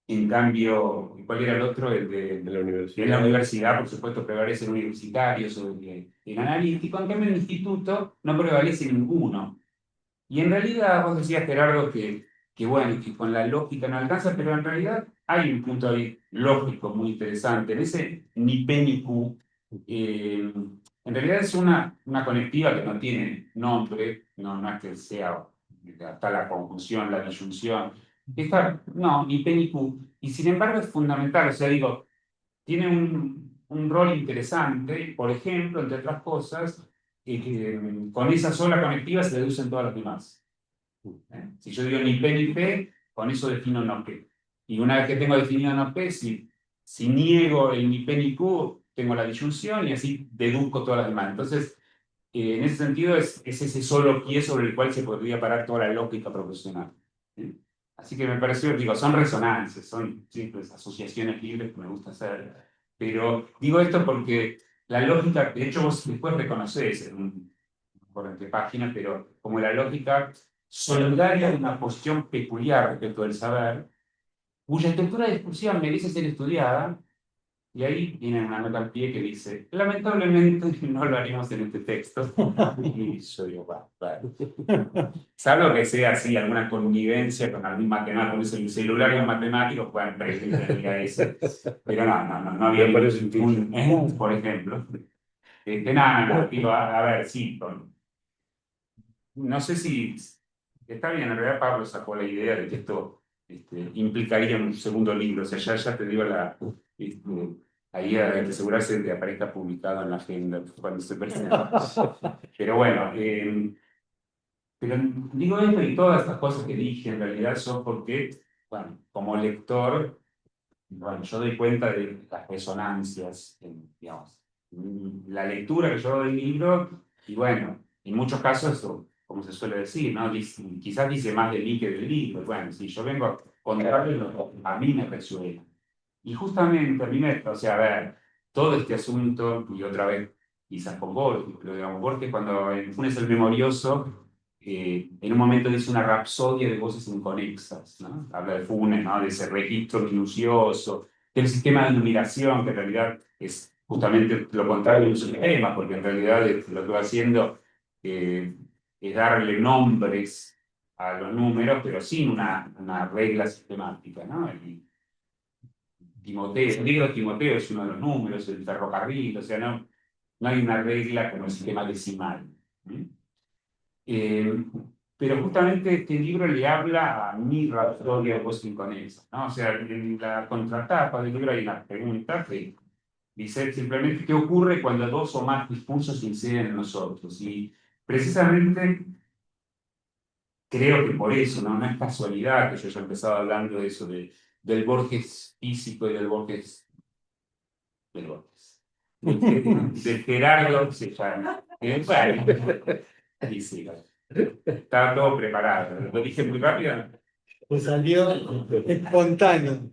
en cambio, ¿cuál era el otro? El de En la en la universidad. universidad, por supuesto, prevalece el universitario sobre el analítico, en cambio en el instituto no prevalece ninguno. Y en realidad, vos decías, Gerardo, que bueno, que con la lógica no alcanza, pero en realidad hay un punto ahí lógico muy interesante. En ese ni P ni Q, en realidad es una conectiva que no tiene nombre, no es que sea hasta la conjunción, la disyunción. No, ni P ni Q. Y sin embargo es fundamental, o sea, digo, tiene un rol interesante, por ejemplo, entre otras cosas, con esa sola conectiva se deducen todas las demás. Si yo digo ni P ni P, con eso defino no P. Y una vez que tengo definido no P, si niego el ni P ni Q, tengo la disyunción y así deduzco todas las demás. Entonces, en ese sentido, es ese solo pie sobre el cual se podría parar toda la lógica profesional. ¿Sí? Así que me pareció, digo, son resonancias, son simples asociaciones libres que me gusta hacer. Pero digo esto porque la lógica, de hecho, vos después reconocés en por entre páginas, pero como la lógica solidaria de una posición peculiar respecto del saber, cuya estructura discursiva merece ser estudiada, y ahí viene una nota al pie que dice, lamentablemente no lo haremos en este texto. Y yo digo, salvo que sea así, alguna connivencia con algún matemático, con el celular y un matemático, pueden preferir eso. Pero no había Me parece ningún, por ejemplo. No, digo, a ver, sí, no sé si está bien, en realidad Pablo sacó la idea de que esto implicaría un segundo libro, o sea, ya te digo este, Ahí hay que asegurarse de que aparezca publicado en la agenda cuando se presenta. Pero bueno, pero digo esto y todas estas cosas que dije en realidad son porque, bueno, como lector, bueno, yo doy cuenta de las resonancias, digamos, la lectura que yo doy del libro, y bueno, en muchos casos, como se suele decir, ¿no? Quizás dice más de mí que del libro. Bueno, si yo vengo a contarles lo que a mí me resuena. Y justamente a mí o sea, a ver, todo este asunto, y otra vez, quizás con Borges, pero digamos, Borges cuando en Funes el Memorioso, en un momento dice una rapsodia de voces inconexas, ¿no? Habla de Funes, ¿no? De ese registro minucioso, del sistema de numeración, que en realidad es justamente lo contrario de un sistema, porque en realidad lo que va haciendo es darle nombres a los números, pero sin una regla sistemática, ¿no? Timoteo, el libro de Timoteo es uno de los números, el ferrocarril, o sea, no hay una regla como el sistema decimal. ¿Sí? Eh, pero justamente este libro le habla a mi rapsodia Washingtonesa, ¿no? O sea, en la contratapa del libro hay una pregunta que dice simplemente qué ocurre cuando dos o más discursos inciden en nosotros. Y precisamente creo que por eso, ¿no? No es casualidad que yo haya empezado hablando de eso, del Borges físico y del Borges del Borges. De Gerardo se llama. Bueno, y sí, estaba todo preparado. Lo dije muy rápido. Pues salió espontáneo.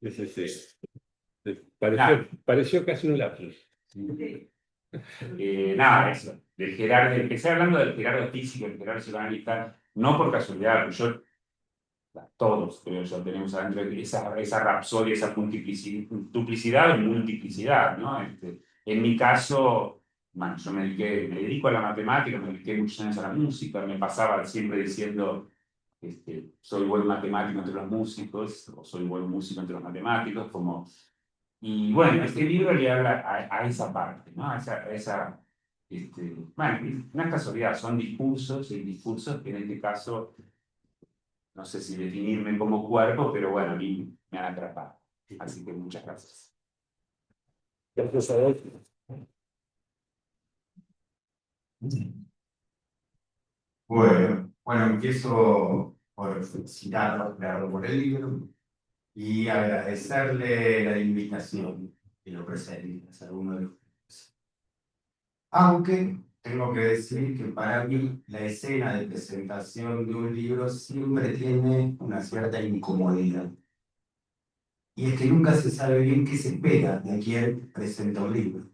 Sí, sí. Nada, Pareció casi un lapsus. nada, eso. Del Gerardo, empecé hablando del Gerardo físico, el Gerardo psicoanalista, no por casualidad, porque yo, todos creo yo, tenemos adentro esa rapsodia, esa duplicidad o multiplicidad, ¿no? En mi caso, bueno, yo me dedico a la matemática, me dediqué muchos años a la música, me pasaba siempre diciendo, soy buen matemático entre los músicos, o soy buen músico entre los matemáticos, como... Y bueno, este libro le habla a esa parte, ¿no? Bueno, no es casualidad, son discursos y discursos que en este caso, no sé si definirme como cuerpo, pero bueno, a mí me han atrapado. Así que muchas gracias. Gracias a vos. Bueno, empiezo por felicitarlo, claro, por el libro y agradecerle la invitación que lo presentes a alguno de los grupos. Aunque tengo que decir que para mí la escena de presentación de un libro siempre tiene una cierta incomodidad. Y es que nunca se sabe bien qué se espera de quien presenta un libro.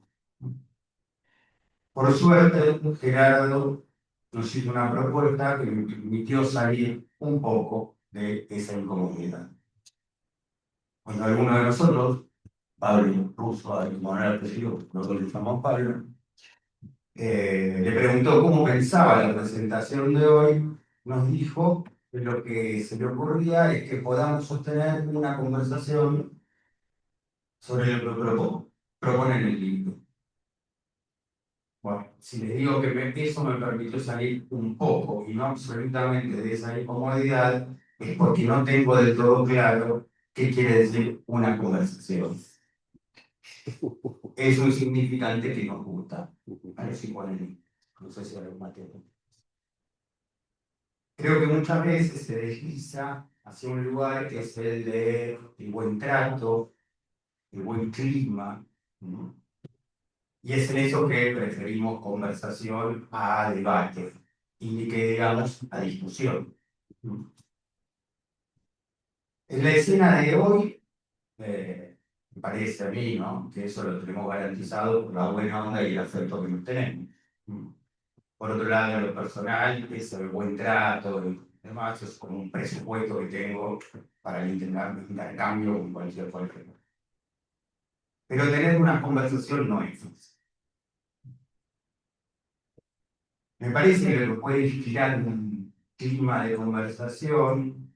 Por suerte, Gerardo nos hizo una propuesta que me permitió salir un poco de esa incomodidad. Cuando alguno de nosotros, Pablo Russo, a Manuel apellido, nosotros le llamamos Pablo, le preguntó cómo pensaba la presentación de hoy, nos dijo que lo que se le ocurría es que podamos sostener una conversación sobre lo que propone en el libro. Bueno, si les digo que eso me permitió salir un poco y no absolutamente de esa incomodidad, es porque no tengo del todo claro qué quiere decir una conversación. Es un significante que nos gusta, parece igual, no sé si algo más. Creo que muchas veces se desliza hacia un lugar que es el de el buen trato, el buen clima, ¿no? Y es en eso que preferimos conversación a debate y que digamos a discusión. En la escena de hoy, me parece a mí, ¿no? Que eso lo tenemos garantizado por la buena onda y el afecto que nos tenemos. Por otro lado, en lo personal, es el buen trato y demás, es como un presupuesto que tengo para el intercambio con cualquier cualquiera. Pero tener una conversación no es fácil. Me parece que lo que puede inspirar un clima de conversación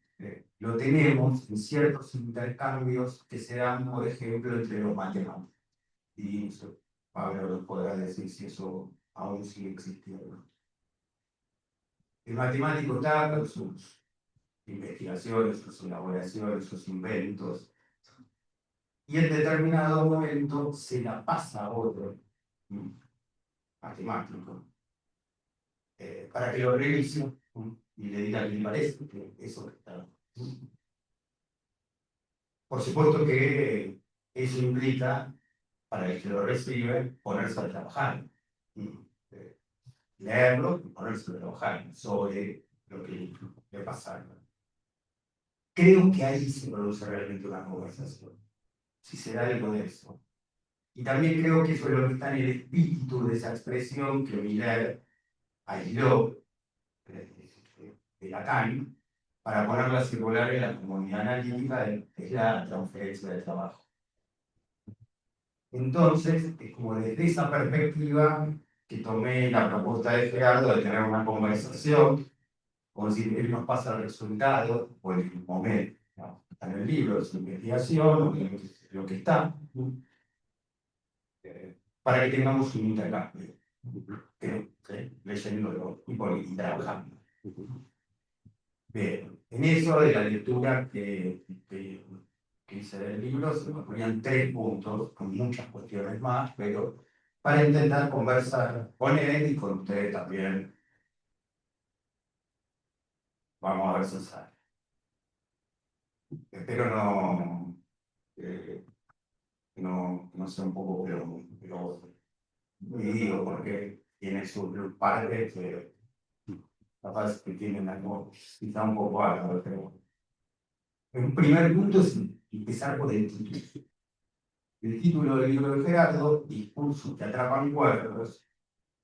lo tenemos en ciertos intercambios que se dan, por ejemplo, entre los matemáticos. Y eso, Pablo nos podrá decir si eso aún sigue existiendo. El matemático está con sus investigaciones, sus elaboraciones, sus inventos, y en determinado momento se la pasa a otro matemático para que lo revise y le diga qué le parece que eso está. Por supuesto que eso implica, para el que lo recibe, ponerse a trabajar. Leerlo y ponerse a trabajar sobre lo que le pasa. Creo que ahí se produce realmente una conversación, si se da algo de eso. Y también creo que eso es lo que está en el espíritu de esa expresión que Miller aisló de Lacan para ponerla circular en la comunidad analítica de la transferencia del trabajo. Entonces, es como desde esa perspectiva que tomé la propuesta de Gerardo de tener una conversación, como si él nos pasa el resultado, o el momento, ¿no? Está en el libro, su investigación, lo que está, para que tengamos un intercambio, leyéndolo y trabajando. Bien, en eso de la lectura que hice del libro, se me ponían 3 puntos, con muchas cuestiones más, pero para intentar conversar con él y con usted también. Vamos a ver si sale. Espero no sea un poco pero digo, porque tiene sus partes que capaz que tienen algo quizá un poco algo, pero el primer punto es empezar por el título. El título del libro de Gerardo, Discursos que atrapan cuerpos,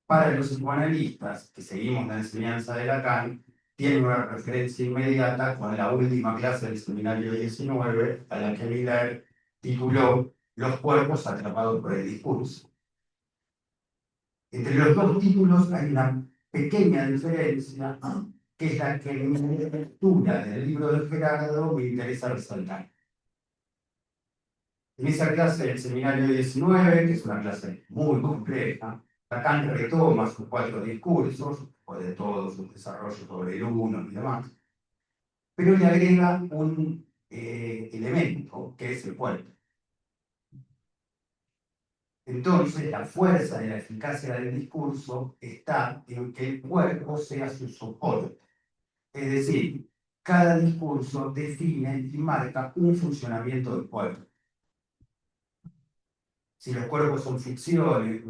para los psicoanalistas que seguimos la enseñanza de Lacan, tiene una referencia inmediata con la última clase del seminario 19, a la que Miller tituló Los cuerpos atrapados por el discurso. Entre los dos títulos hay una pequeña diferencia, que es la que en mi lectura del libro de Gerardo me interesa resaltar. En esa clase del seminario 19, que es una clase muy compleja, Lacan retoma sus 4 discursos, o de todos sus desarrollos sobre el uno y demás, pero le agrega un elemento, que es el cuerpo. Entonces, la fuerza de la eficacia del discurso está en que el cuerpo sea su soporte. Es decir, cada discurso define y marca un funcionamiento del cuerpo. Si los cuerpos son ficciones,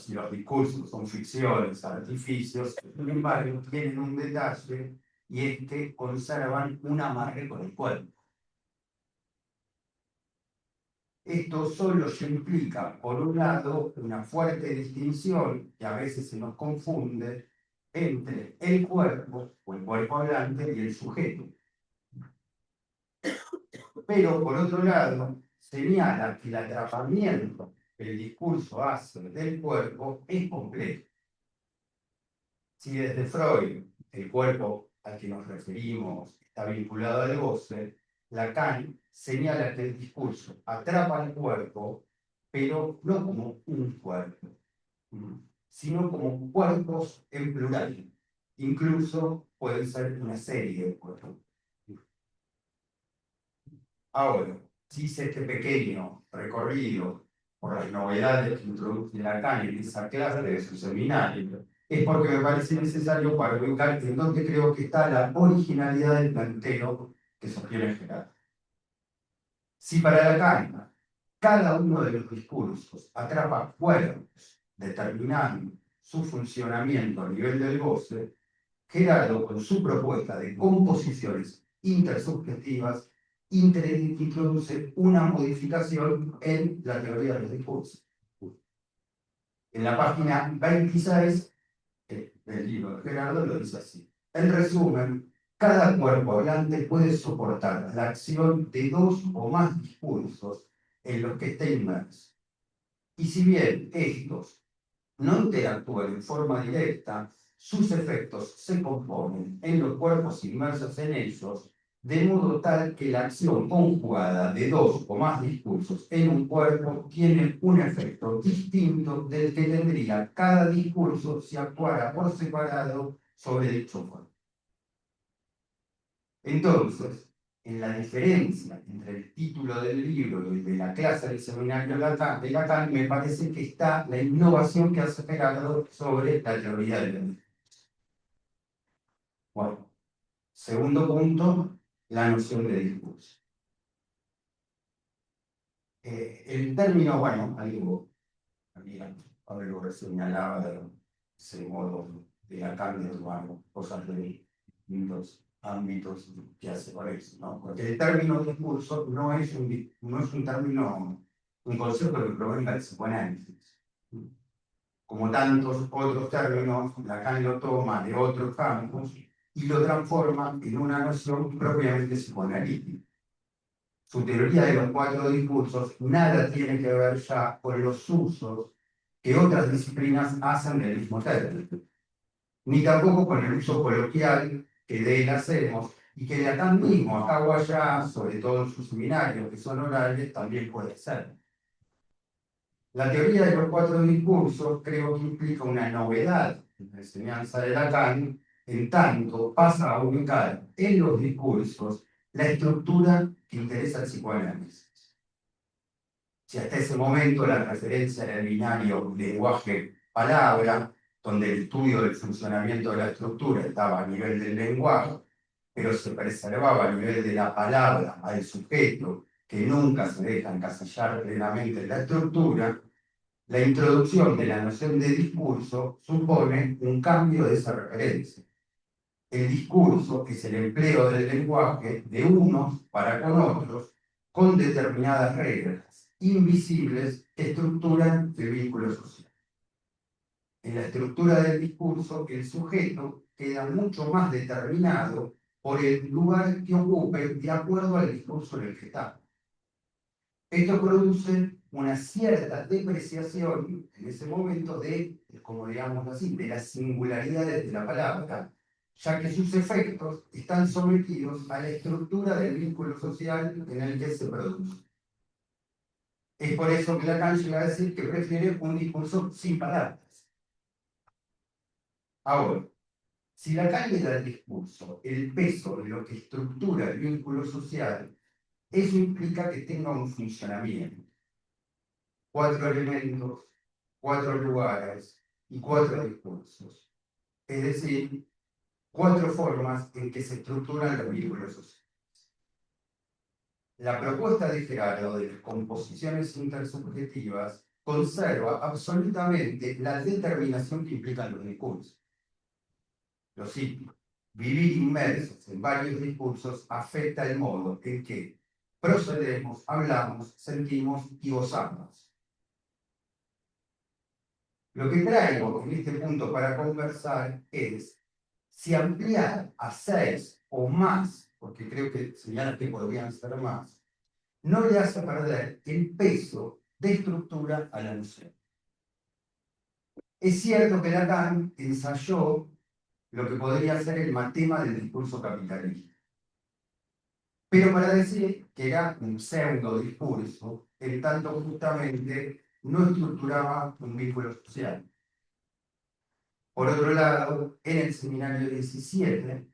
si los discursos son ficciones, artificios, sin embargo, tienen un detalle y es que conservan un amarre con el cuerpo. Esto solo se implica, por un lado, una fuerte distinción, que a veces se nos confunde, entre el cuerpo, o el cuerpo hablante, y el sujeto. Pero, por otro lado, señala que el atrapamiento que el discurso hace del cuerpo es complejo. Si desde Freud el cuerpo al que nos referimos está vinculado al goce, Lacan señala que el discurso atrapa al cuerpo, pero no como un cuerpo, sino como cuerpos en plural. Incluso pueden ser una serie de cuerpos. Ahora, si hice este pequeño recorrido por las novedades que introduce Lacan en esa clase de su seminario, es porque me parece necesario para ubicar en dónde creo que está la originalidad del planteo que sostiene Gerardo. Si para Lacan cada uno de los discursos atrapa cuerpos determinando su funcionamiento a nivel del goce, Gerardo, con su propuesta de composiciones intersubjetivas, introduce una modificación en la teoría de los discursos. En la página 26 del libro de Gerardo lo dice así. En resumen, cada cuerpo hablante puede soportar la acción de 2 o más discursos en los que esté inmerso. Y si bien estos no interactúan en forma directa, sus efectos se componen en los cuerpos inmersos en ellos, de modo tal que la acción conjugada de 2 o más discursos en un cuerpo tiene un efecto distinto del que tendría cada discurso si actuara por separado sobre dicho cuerpo. Entonces, en la diferencia entre el título del libro y el de la clase del seminario de Lacan, me parece que está la innovación que hace Gerardo sobre la teoría del discurso. Bueno, segundo punto, la noción de discurso. El término, bueno, algo recién señalaba de ese modo de Lacan de tomar cosas de distintos ámbitos que hace por eso, ¿no? Porque el término discurso no es un término, un concepto que provenga del psicoanálisis. Como tantos otros términos, Lacan lo toma de otros campos y lo transforma en una noción propiamente psicoanalítica. Su teoría de los 4 discursos nada tiene que ver ya con los usos que otras disciplinas hacen del mismo término, ni tampoco con el uso coloquial que de él hacemos y que de acá mismo, acá o allá, sobre todo en sus seminarios que son orales, también puede ser. La teoría de los 4 discursos creo que implica una novedad en la enseñanza de Lacan, en tanto pasa a ubicar en los discursos la estructura que interesa al psicoanálisis. Si hasta ese momento la referencia era el binario lenguaje-palabra, donde el estudio del funcionamiento de la estructura estaba a nivel del lenguaje, pero se preservaba a nivel de la palabra al sujeto, que nunca se deja encasillar plenamente en la estructura, la introducción de la noción de discurso supone un cambio de esa referencia. El discurso es el empleo del lenguaje de unos para con otros, con determinadas reglas invisibles que estructuran el vínculo social. En la estructura del discurso, el sujeto queda mucho más determinado por el lugar que ocupe de acuerdo al discurso en el que está. Esto produce una cierta depreciación en ese momento de, como digamos así, de las singularidades de la palabra, ya que sus efectos están sometidos a la estructura del vínculo social en el que se produce. Es por eso que Lacan llega a decir que prefiere un discurso sin palabras. Ahora, si Lacan le da al discurso el peso de lo que estructura el vínculo social, eso implica que tenga un funcionamiento. 4 elementos, 4 lugares y 4 discursos. Es decir, 4 formas en que se estructuran los vínculos sociales. La propuesta de Gerardo de las composiciones intersubjetivas conserva absolutamente la determinación que implican los discursos. Lo cito: vivir inmersos en varios discursos afecta el modo en que procedemos, hablamos, sentimos y gozamos. Lo que traigo en este punto para conversar es si ampliar a 6 o más, porque creo que señala que podrían ser más, no le hace perder el peso de estructura a la noción. Es cierto que Lacan ensayó lo que podría ser el matema del discurso capitalista, pero para decir que era un pseudo discurso, en tanto justamente no estructuraba un vínculo social. Por otro lado, en el seminario 17,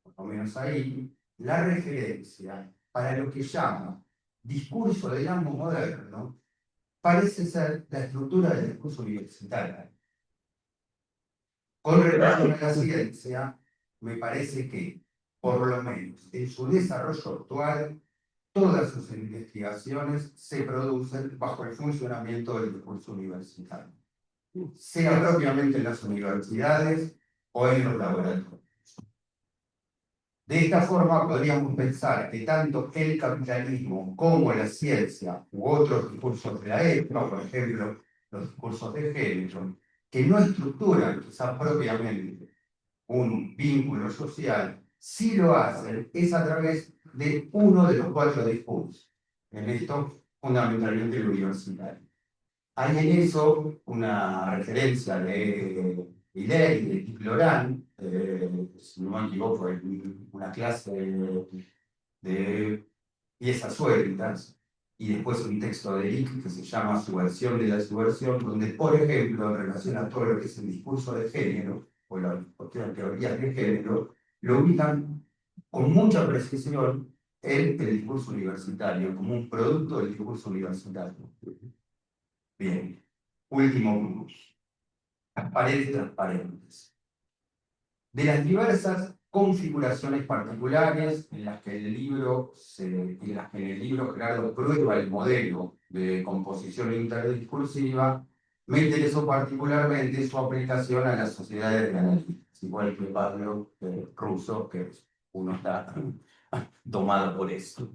por lo menos ahí, la referencia para lo que llama discurso del amo moderno parece ser la estructura del discurso universitario. Con relación a la ciencia, me parece que, por lo menos en su desarrollo actual, todas sus investigaciones se producen bajo el funcionamiento del discurso universitario, sea propiamente en las universidades o en los laboratorios. De esta forma podríamos pensar que tanto el capitalismo como la ciencia u otros discursos de la época, por ejemplo, los discursos de género, que no estructuran quizá propiamente un vínculo social, si lo hacen es a través de uno de los 4 discursos, en esto fundamentalmente el universitario. Hay en eso una referencia de Villers y de Tip-Loran, si no me equivoco, en una clase de piezas sueltas, y después un texto de Lick que se llama Subversión de la subversión, donde, por ejemplo, en relación a todo lo que es el discurso de género, o las teorías de género, lo ubican con mucha precisión el discurso universitario, como un producto del discurso universitario. Bien, último punto. Las paredes transparentes. De las diversas configuraciones particulares en las que en el libro Gerardo prueba el modelo de composición interdiscursiva, me interesó particularmente su aplicación a las sociedades de análisis, igual que Pablo Russo, que uno está tomado por eso.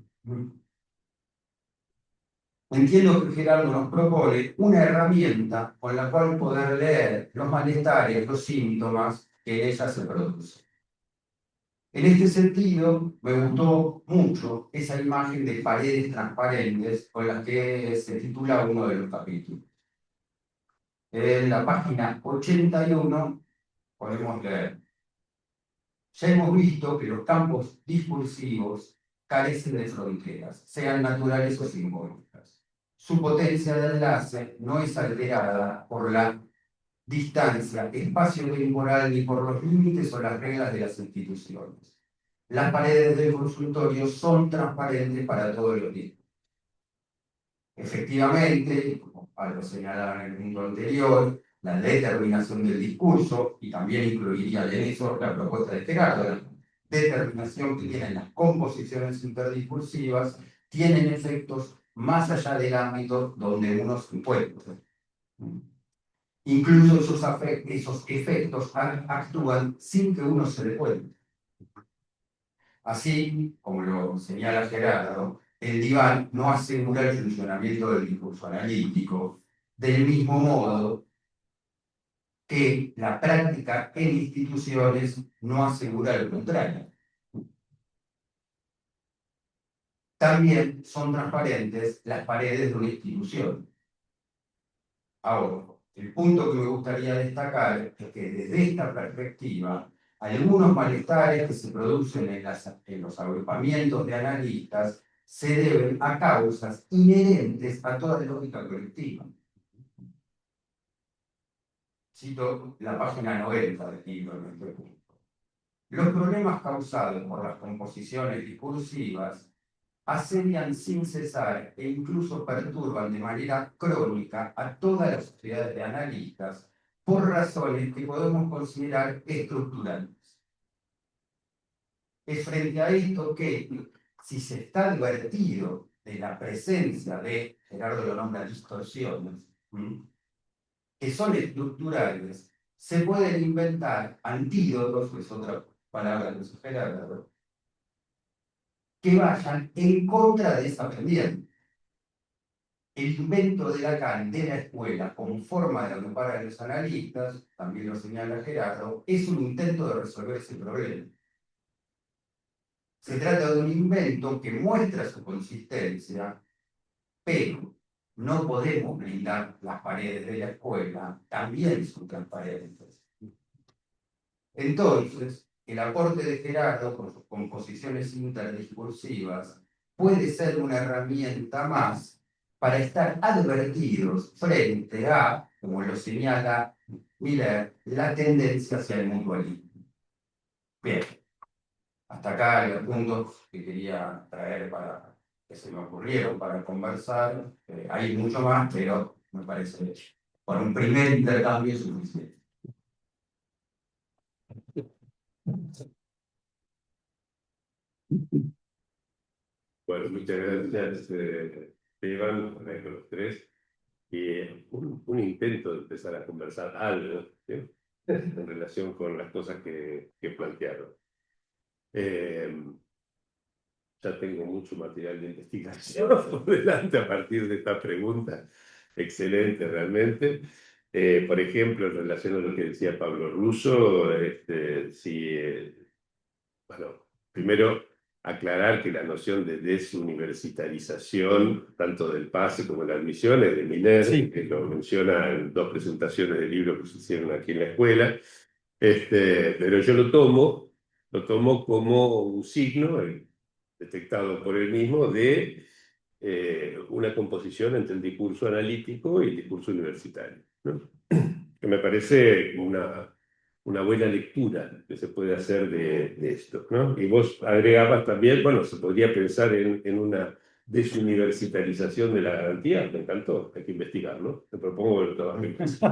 Entiendo que Gerardo nos propone una herramienta con la cual poder leer los malestares, los síntomas que en ella se producen. En este sentido, me gustó mucho esa imagen de paredes transparentes con la que se titula uno de los capítulos. En la página 81 podemos leer: ya hemos visto que los campos discursivos carecen de fronteras, sean naturales o simbólicas. Su potencia de enlace no es alterada por la distancia espacio-temporal ni por los límites o las reglas de las instituciones. Las paredes del consultorio son transparentes para todos los tiempos. Efectivamente, como Pablo señalaba en el punto anterior, la determinación del discurso, y también incluiría en eso la propuesta de Gerardo, la determinación que tienen las composiciones interdiscursivas, tienen efectos más allá del ámbito donde uno se encuentra. Incluso esos efectos actúan sin que uno se dé cuenta. Así, como lo señala Gerardo, el diván no asegura el funcionamiento del discurso analítico, del mismo modo que la práctica en instituciones no asegura lo contrario. También son transparentes las paredes de una institución. Ahora, el punto que me gustaría destacar es que desde esta perspectiva, algunos malestares que se producen en los agrupamientos de analistas se deben a causas inherentes a toda lógica colectiva. Cito la página 90 del libro en este punto. Los problemas causados por las composiciones discursivas asedian sin cesar e incluso perturban de manera crónica a todas las sociedades de analistas por razones que podemos considerar estructurales. Es frente a esto que, si se está advertido de la presencia de, Gerardo lo nombra, distorsiones, que son estructurales, se pueden inventar antídotos, que es otra palabra que usa Gerardo, que vayan en contra de esa pendiente. El invento de Lacan de la escuela como forma de agrupar a los analistas, también lo señala Gerardo, es un intento de resolver ese problema. Se trata de un invento que muestra su consistencia, pero no podemos blindar las paredes de la escuela, también son transparentes. Entonces, el aporte de Gerardo con sus composiciones interdiscursivas puede ser una herramienta más para estar advertidos frente a, como lo señala Miller, la tendencia hacia el mutualismo. Bien, hasta acá los puntos que quería traer que se me ocurrieron para conversar. Hay mucho más, pero me parece por un primer intercambio es suficiente. Bueno, muchas gracias, Esteban, a los tres. Y un intento de empezar a conversar algo, ¿sí? En relación con las cosas que plantearon. Ya tengo mucho material de investigación por delante a partir de esta pregunta. Excelente, realmente. Por ejemplo, en relación a lo que decía Pablo Russo, bueno, primero aclarar que la noción de desuniversitarización, tanto del pase como de la admisión, es de Miller, sí, que lo menciona en dos presentaciones de libros que se hicieron aquí en la escuela. Pero yo lo tomo como un signo detectado por él mismo de una composición entre el discurso analítico y el discurso universitario, ¿no? Que me parece una buena lectura que se puede hacer de esto, ¿no? Y vos agregabas también, bueno, se podría pensar en una desuniversitarización de la garantía, me encantó, hay que investigarlo, te propongo que lo trabajemos.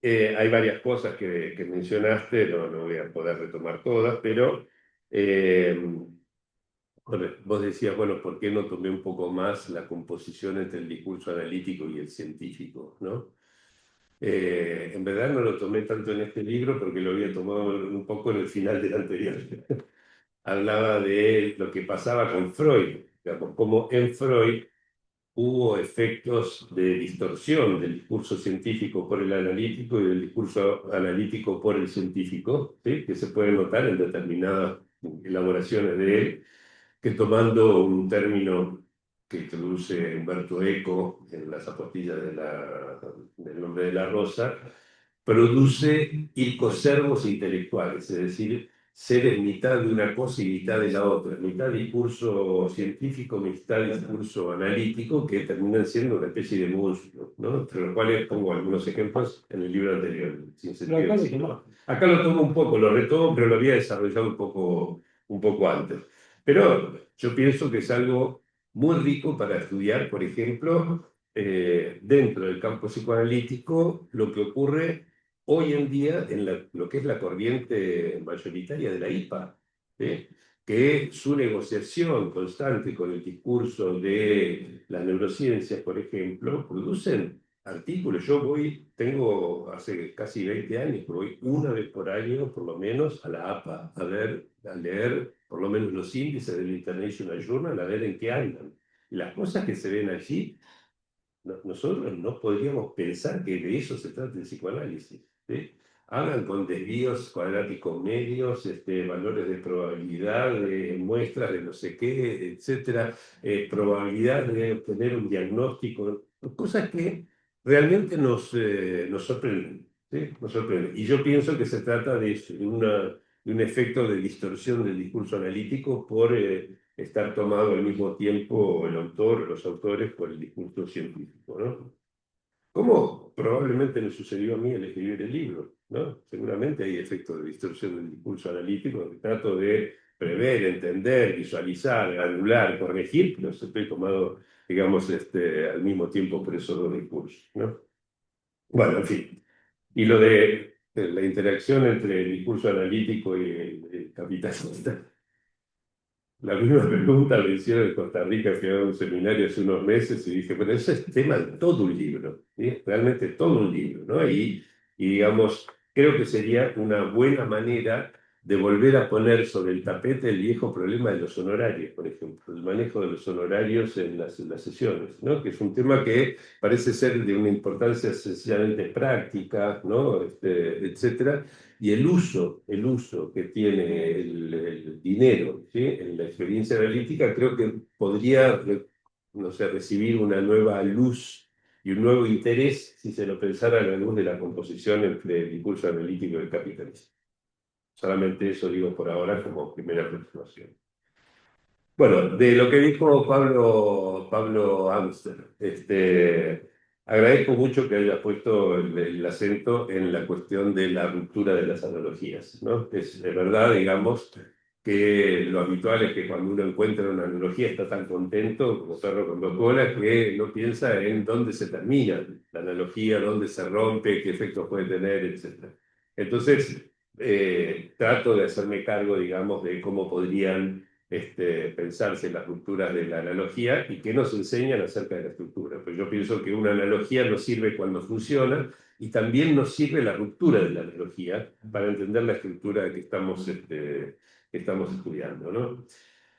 Hay varias cosas que mencionaste, no voy a poder retomar todas, pero bueno, vos decías, bueno, ¿por qué no tomé un poco más la composición entre el discurso analítico y el científico, ¿no? En verdad no lo tomé tanto en este libro porque lo había tomado un poco en el final del anterior. Hablaba de lo que pasaba con Freud, digamos, como en Freud hubo efectos de distorsión del discurso científico por el analítico y del discurso analítico por el científico, ¿sí? Que se puede notar en determinadas elaboraciones de él, que tomando un término que introduce Humberto Eco en las apostillas del nombre de la rosa, produce icoservos intelectuales, es decir, ser mitad de una cosa y mitad de la otra, mitad discurso científico, mitad discurso analítico, que terminan siendo una especie de monstruo, ¿no? Entre los cuales pongo algunos ejemplos en el libro anterior, sin sentido. Acá lo tomo un poco, lo retomo, pero lo había desarrollado un poco antes. Pero yo pienso que es algo muy rico para estudiar, por ejemplo, dentro del campo psicoanalítico, lo que ocurre hoy en día en lo que es la corriente mayoritaria de la IPA, ¿sí? Que su negociación constante con el discurso de las neurociencias, por ejemplo, producen artículos. Tengo hace casi 20 años, que voy una vez por año, por lo menos, a la APA a leer por lo menos los índices del International Journal, a ver en qué andan. Y las cosas que se ven allí, nosotros no podríamos pensar que de eso se trata el psicoanálisis, ¿sí? Hablan con desvíos cuadráticos medios, valores de probabilidad, de muestras de no sé qué, etcétera, probabilidad de obtener un diagnóstico, cosas que realmente nos sorprenden, ¿sí? Nos sorprenden. Y yo pienso que se trata de eso, de un efecto de distorsión del discurso analítico por estar tomado al mismo tiempo el autor o los autores por el discurso científico, ¿no? Como probablemente me sucedió a mí al escribir el libro, ¿no? Seguramente hay efectos de distorsión del discurso analítico que trato de prever, entender, visualizar, anular, corregir, pero estoy tomado, digamos, al mismo tiempo por esos dos discursos, ¿no? Bueno, en fin. Y lo de la interacción entre el discurso analítico y el capitalista. La misma pregunta me hicieron en Costa Rica, fui a un seminario hace unos meses y dije, pero eso es tema de todo un libro, ¿sí? Realmente todo un libro, ¿no? Y digamos, creo que sería una buena manera de volver a poner sobre el tapete el viejo problema de los honorarios, por ejemplo, el manejo de los honorarios en las sesiones, ¿no? Que es un tema que parece ser de una importancia esencialmente práctica, ¿no? Etcétera, y el uso que tiene el dinero, ¿sí? En la experiencia analítica, creo que podría, no sé, recibir una nueva luz y un nuevo interés si se lo pensara a la luz de la composición entre el discurso analítico y el capitalismo. Solamente eso digo por ahora como primera aproximación. Bueno, de lo que dijo Pablo Amster, agradezco mucho que haya puesto el acento en la cuestión de la ruptura de las analogías, ¿no? Es de verdad, digamos, que lo habitual es que cuando uno encuentra una analogía está tan contento como perro con dos colas que no piensa en dónde se termina la analogía, dónde se rompe, qué efectos puede tener, etc. Entonces, trato de hacerme cargo, digamos, de cómo podrían pensarse las rupturas de la analogía y qué nos enseñan acerca de la estructura. Pues yo pienso que una analogía nos sirve cuando funciona y también nos sirve la ruptura de la analogía para entender la estructura que estamos estudiando, ¿no?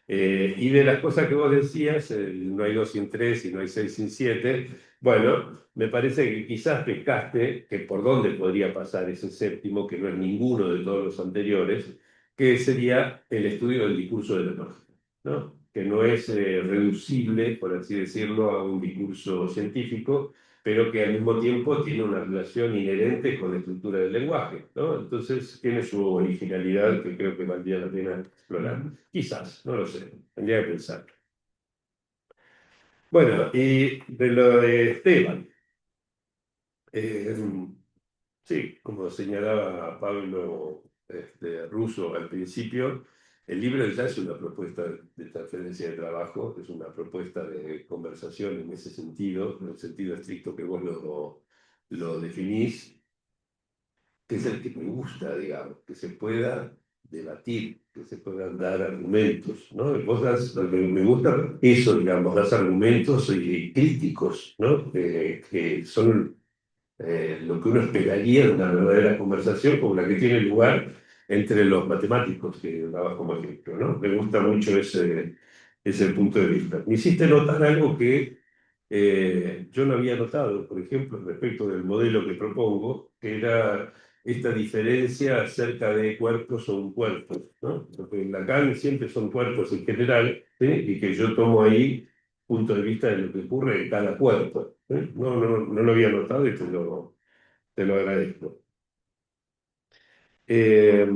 Y de las cosas que vos decías, no hay dos sin tres y no hay seis sin siete, bueno, me parece que quizás pescaste que por dónde podría pasar ese séptimo, que no es ninguno de todos los anteriores, que sería el estudio del discurso de la lógica, ¿no? Que no es reducible, por así decirlo, a un discurso científico, pero que al mismo tiempo tiene una relación inherente con la estructura del lenguaje, ¿no? Entonces tiene su originalidad que creo que valdría la pena explorar. Quizás, no lo sé, tendría que pensar. Bueno, y de lo de Esteban. Eh, sí, como señalaba Pablo Russo al principio, el libro ya es una propuesta de transferencia de trabajo, es una propuesta de conversación en ese sentido, en el sentido estricto que vos lo definís, que es el que me gusta, digamos, que se pueda debatir, que se puedan dar argumentos, ¿no? Vos me gusta eso, digamos, das argumentos críticos, ¿no? Que son lo que uno esperaría de una verdadera conversación como la que tiene lugar entre los matemáticos que dabas como ejemplo, ¿no? Me gusta mucho ese punto de vista. Me hiciste notar algo que yo no había notado, por ejemplo, respecto del modelo que propongo, que era esta diferencia acerca de cuerpos o un cuerpo, ¿no? Porque en Lacan siempre son cuerpos en general, ¿sí? Y que yo tomo ahí punto de vista de lo que ocurre en cada cuerpo. ¿Eh? No lo había notado y te lo agradezco. Eh,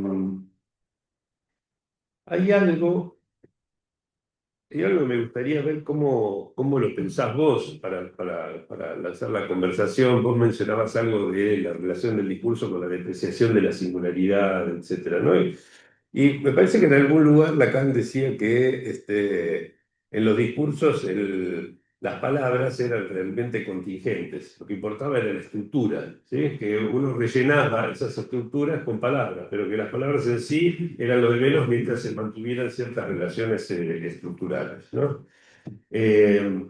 hay algo, hay algo que me gustaría ver cómo lo pensás vos para lanzar la conversación. Vos mencionabas algo de la relación del discurso con la depreciación de la singularidad, etcétera, ¿no? Y me parece que en algún lugar Lacan decía que en los discursos las palabras eran realmente contingentes. Lo que importaba era la estructura, ¿sí? Que uno rellenaba esas estructuras con palabras, pero que las palabras en sí eran lo de menos mientras se mantuvieran ciertas relaciones estructurales, ¿no? Eh,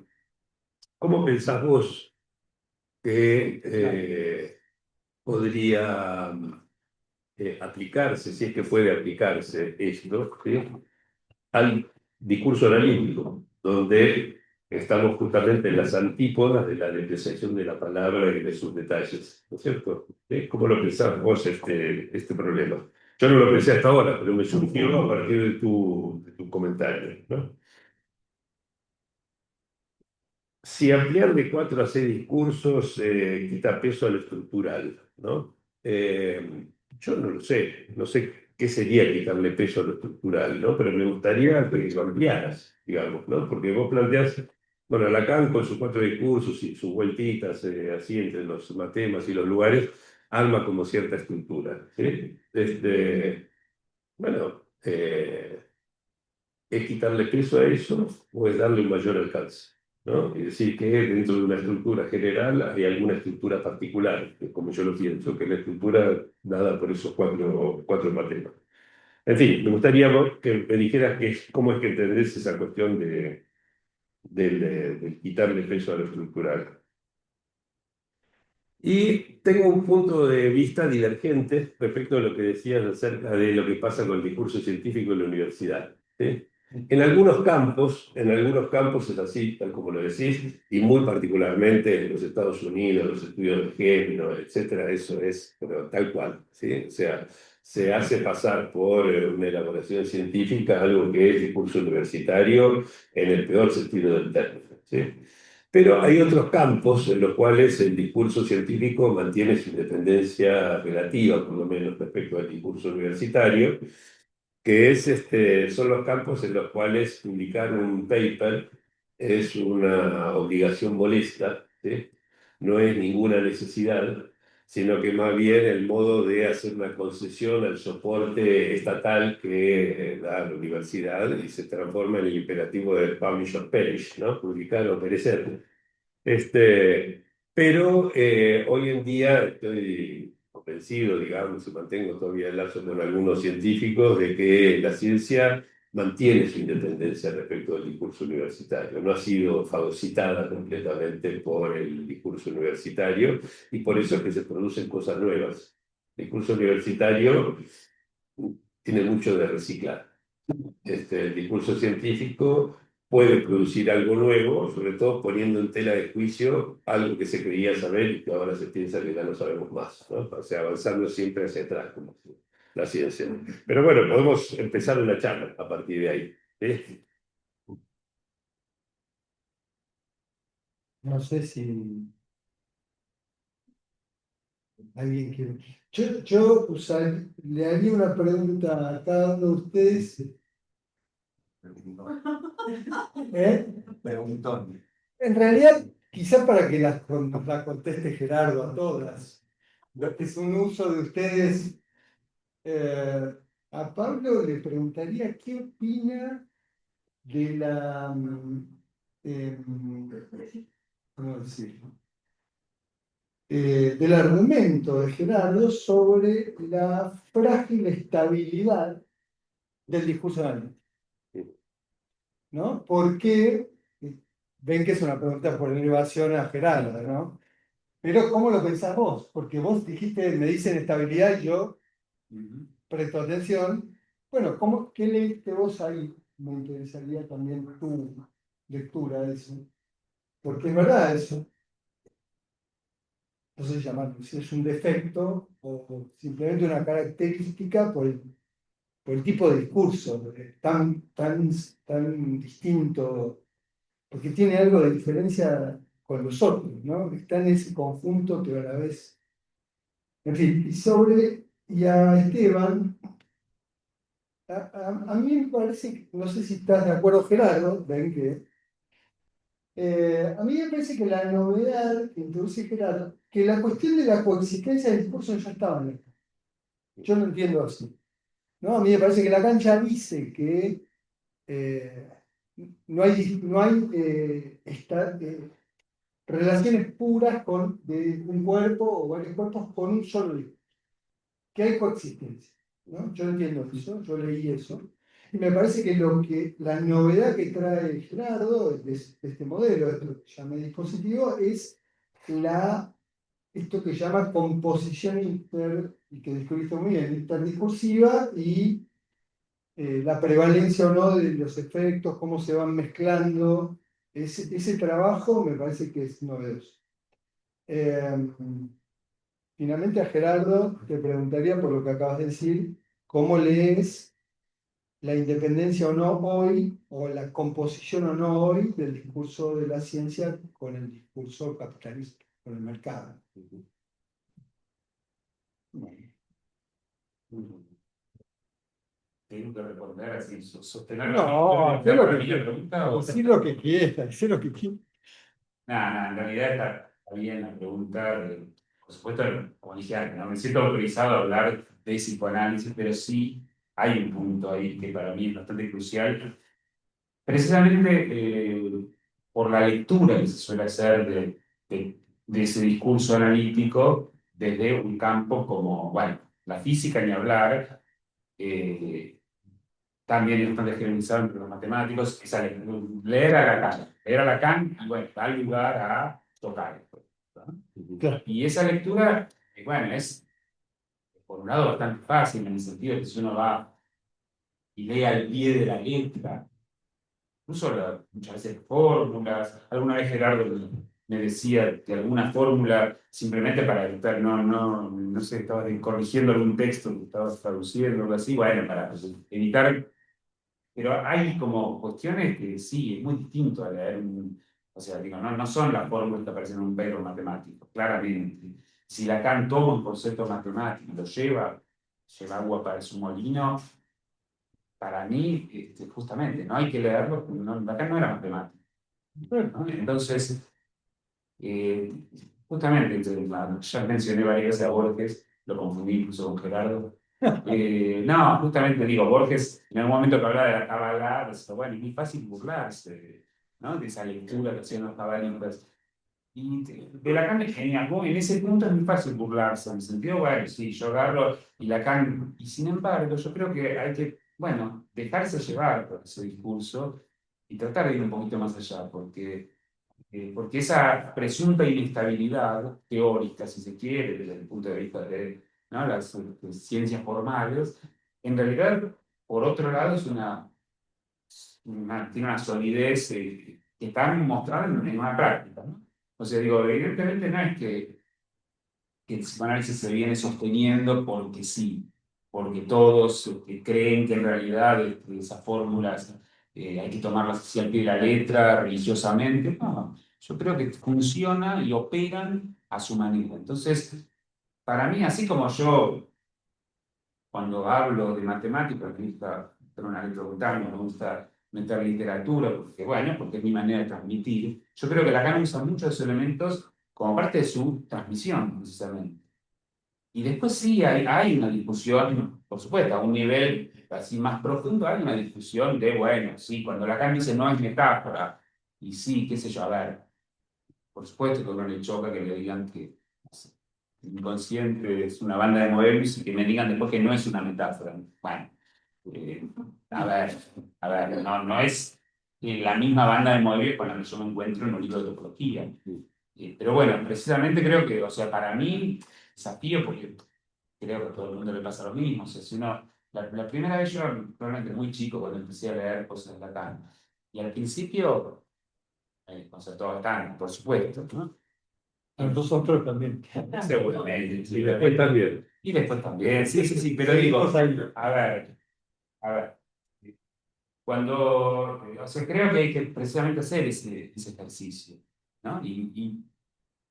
¿Cómo pensás vos que podría aplicarse, si es que puede aplicarse esto, ¿sí? Al discurso analítico, donde estamos justamente en las antípodas de la depreciación de la palabra y de sus detalles, ¿no es cierto? ¿Sí? ¿Cómo lo pensás vos este problema? Yo no lo pensé hasta ahora, pero me surgió a partir de tu comentario, ¿no? Si ampliar de 4 a 6 discursos quita peso a lo estructural, ¿no? Yo no lo sé, no sé qué sería quitarle peso a lo estructural, ¿no? Pero me gustaría que lo ampliaras, digamos, ¿no? Porque vos planteás, bueno, Lacan con sus 4 discursos y sus vueltitas así entre los matemas y los lugares, arma como cierta estructura, ¿sí? Bueno, ¿es quitarle peso a eso o es darle un mayor alcance? ¿No? Es decir, que dentro de una estructura general hay alguna estructura particular, que como yo lo pienso, que es la estructura dada por esos cuatro matemáticos. En fin, me gustaría que me dijeras cómo es que entendés esa cuestión de quitarle peso a lo estructural. Y tengo un punto de vista divergente respecto a lo que decías acerca de lo que pasa con el discurso científico en la universidad. ¿Sí? En algunos campos es así, tal como lo decís, y muy particularmente en los Estados Unidos, los estudios de género, etcétera, eso es pero tal cual. ¿Sí? O sea, se hace pasar por una elaboración científica algo que es discurso universitario en el peor sentido del término. ¿Sí? Pero hay otros campos en los cuales el discurso científico mantiene su independencia relativa, por lo menos respecto al discurso universitario, que son los campos en los cuales publicar un paper es una obligación molesta, ¿sí? No es ninguna necesidad, sino que más bien el modo de hacer una concesión al soporte estatal que da la universidad y se transforma en el imperativo del publish or perish, ¿no? Publicar o perecer. Pero hoy en día estoy convencido, digamos, y mantengo todavía el lazo con algunos científicos de que la ciencia mantiene su independencia respecto del discurso universitario. No ha sido fagocitada completamente por el discurso universitario y por eso es que se producen cosas nuevas. El discurso universitario tiene mucho de reciclar. El discurso científico puede producir algo nuevo, sobre todo poniendo en tela de juicio algo que se creía saber y que ahora se piensa que ya no sabemos más, ¿no? O sea, avanzando siempre hacia atrás, como la ciencia. Pero bueno, podemos empezar una charla a partir de ahí. ¿Sí? No sé si alguien quiere. Le haría una pregunta a cada uno de ustedes. ¿Eh? Preguntón. En realidad, quizá para que nos la conteste Gerardo a todas. Es un uso de ustedes. A Pablo le preguntaría qué opina de ¿cómo decirlo? Del argumento de Gerardo sobre la frágil estabilidad del discurso analítico, ¿no? Porque ven que es una pregunta por elevación a Gerardo, ¿no? Pero ¿cómo lo pensás vos? Porque vos dijiste, me dicen estabilidad y yo presto atención. Bueno, ¿qué leíste vos ahí? Me interesaría también tu lectura de eso. Porque es verdad eso. No sé llamarlo, si es un defecto o simplemente una característica por el tipo de discurso, tan distinto, porque tiene algo de diferencia con los otros, ¿no? Está en ese conjunto, pero a la vez. En fin, y a Esteban, a mí me parece, no sé si estás de acuerdo, Gerardo, ven que. A mí me parece que la novedad que introduce Gerardo, que la cuestión de la coexistencia del discurso ya estaba en esto. Yo lo entiendo así. ¿No? A mí me parece que la cancha dice que eh, no hay relaciones puras de un cuerpo o varios cuerpos con un solo discurso, que hay coexistencia. ¿No? Yo entiendo eso, yo leí eso. Y me parece que la novedad que trae Gerardo de este modelo, de esto que llama dispositivo, es esto que llama composición y que descubriste muy bien, interdiscursiva y la prevalencia o no de los efectos, cómo se van mezclando. Ese trabajo me parece que es novedoso. Finalmente a Gerardo te preguntaría por lo que acabas de decir, ¿cómo lees la independencia o no hoy, o la composición o no hoy del discurso de la ciencia con el discurso capitalista, con el mercado? Tengo que responder así, sostener No, la hacé lo que primera quieras, pregunta o... decí lo que quieras, hacé lo que quieras. Nada, en realidad está bien la pregunta. Por supuesto, como dije antes, no me siento autorizado a hablar de psicoanálisis, pero sí hay un punto ahí que para mí es bastante crucial, precisamente por la lectura que se suele hacer de ese discurso analítico desde un campo como, bueno, la física ni hablar, eh, también es bastante generalizado entre los matemáticos, es leer a Lacan y bueno, da lugar a tocar esto, ¿no? Claro. Y esa lectura, bueno, es por un lado bastante fácil en el sentido de que si uno va y lee al pie de la letra, incluso muchas veces fórmulas, alguna vez Gerardo me decía que alguna fórmula simplemente para evitar, no sé, estaba corrigiendo algún texto que estabas traduciendo o algo así, bueno, para evitar. Pero hay como cuestiones que sí, es muy distinto a leer o sea, digo, no son las fórmulas que aparecen en un paper matemático, claramente. Si Lacan toma un concepto matemático y lo lleva agua para su molino, para mí, justamente, no hay que leerlo, porque Lacan no era matemático, ¿no? Entonces, eh, justamente, ya mencioné varias veces a Borges, lo confundí incluso con Gerardo. No, justamente digo, Borges en algún momento que hablaba de la Kabbalah, decía, bueno, es muy fácil burlarse, ¿no? De esa lectura que hacían los cabalistas. Y de Lacan en ese punto es muy fácil burlarse, en el sentido, bueno, sí, yo agarro y Lacan, y sin embargo, yo creo que hay que, bueno, dejarse llevar por ese discurso y tratar de ir un poquito más allá, porque esa presunta inestabilidad teórica, si se quiere, desde el punto de vista de, ¿no?, las ciencias formales, en realidad, por otro lado, tiene una solidez que están mostrada en una práctica, ¿no? O sea, digo, evidentemente no es que el psicoanálisis se viene sosteniendo porque sí, porque todos creen que en realidad esas fórmulas hay que tomarlas así al pie de la letra, religiosamente. No, yo creo que funciona y operan a su manera. Entonces, para mí, así como yo, cuando hablo de matemáticas, me gusta hacer una electrocutarme, me gusta meter literatura, porque bueno, porque es mi manera de transmitir. Yo creo que Lacan usa muchos de esos elementos como parte de su transmisión, precisamente. Y después sí hay una discusión, por supuesto, a un nivel así más profundo, hay una discusión de, bueno, sí, cuando Lacan dice no es metáfora, y sí, qué sé yo, a ver, por supuesto que a uno le choca que le digan que el inconsciente es una banda de Moebius y que me digan después que no es una metáfora. Bueno, eh, a ver, no es la misma banda de Moebius con la que yo me encuentro en un libro de topología. Pero bueno, precisamente creo que, o sea, para mí, desafío, porque creo que a todo el mundo le pasa lo mismo. O sea, si uno, la primera vez yo era realmente muy chico cuando empecé a leer cosas de Lacan. Y al principio, conceptos están, por supuesto, ¿no? Nosotros también. Seguramente. Sí, Y después también. y después también, sí, sí, sí, pero digo, Seguimos ahí. a ver, cuando, o sea, creo que hay que precisamente hacer ese ejercicio, ¿no? Y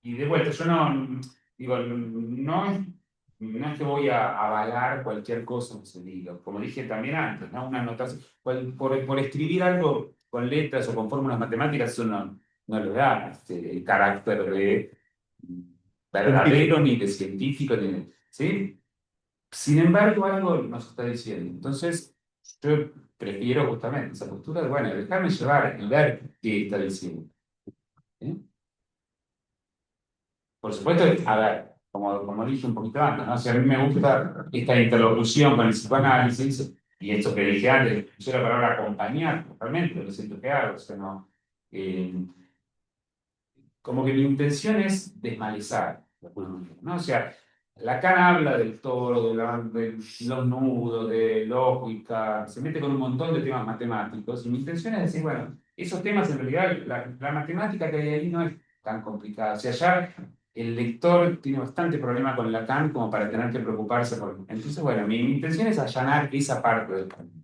de vuelta, yo no, digo, no es que voy a avalar cualquier cosa que se diga, como dije también antes, ¿no? Una anotación, por escribir algo con letras o con fórmulas matemáticas, eso no le da el carácter de verdadero, ni de científico, ¿sí? Sin embargo, algo nos está diciendo. Entonces, yo prefiero justamente esa postura de, bueno, dejarme llevar y ver qué está diciendo. ¿Sí? Por supuesto, a ver, como dije un poquito antes, ¿no? Si a mí me gusta esta interlocución con el psicoanálisis, y esto que dije antes, yo la palabra acompañar, realmente, lo siento que hago, o sea, no, eh, como que mi intención es desmalezar, ¿no? O sea, Lacan habla del toro, de los nudos, de lógica, se mete con un montón de temas matemáticos, y mi intención es decir, bueno, esos temas en realidad, la matemática que hay ahí no es tan complicada. O sea, ya el lector tiene bastante problema con Lacan como para tener que preocuparse por... Entonces, bueno, mi intención es allanar esa parte del camino.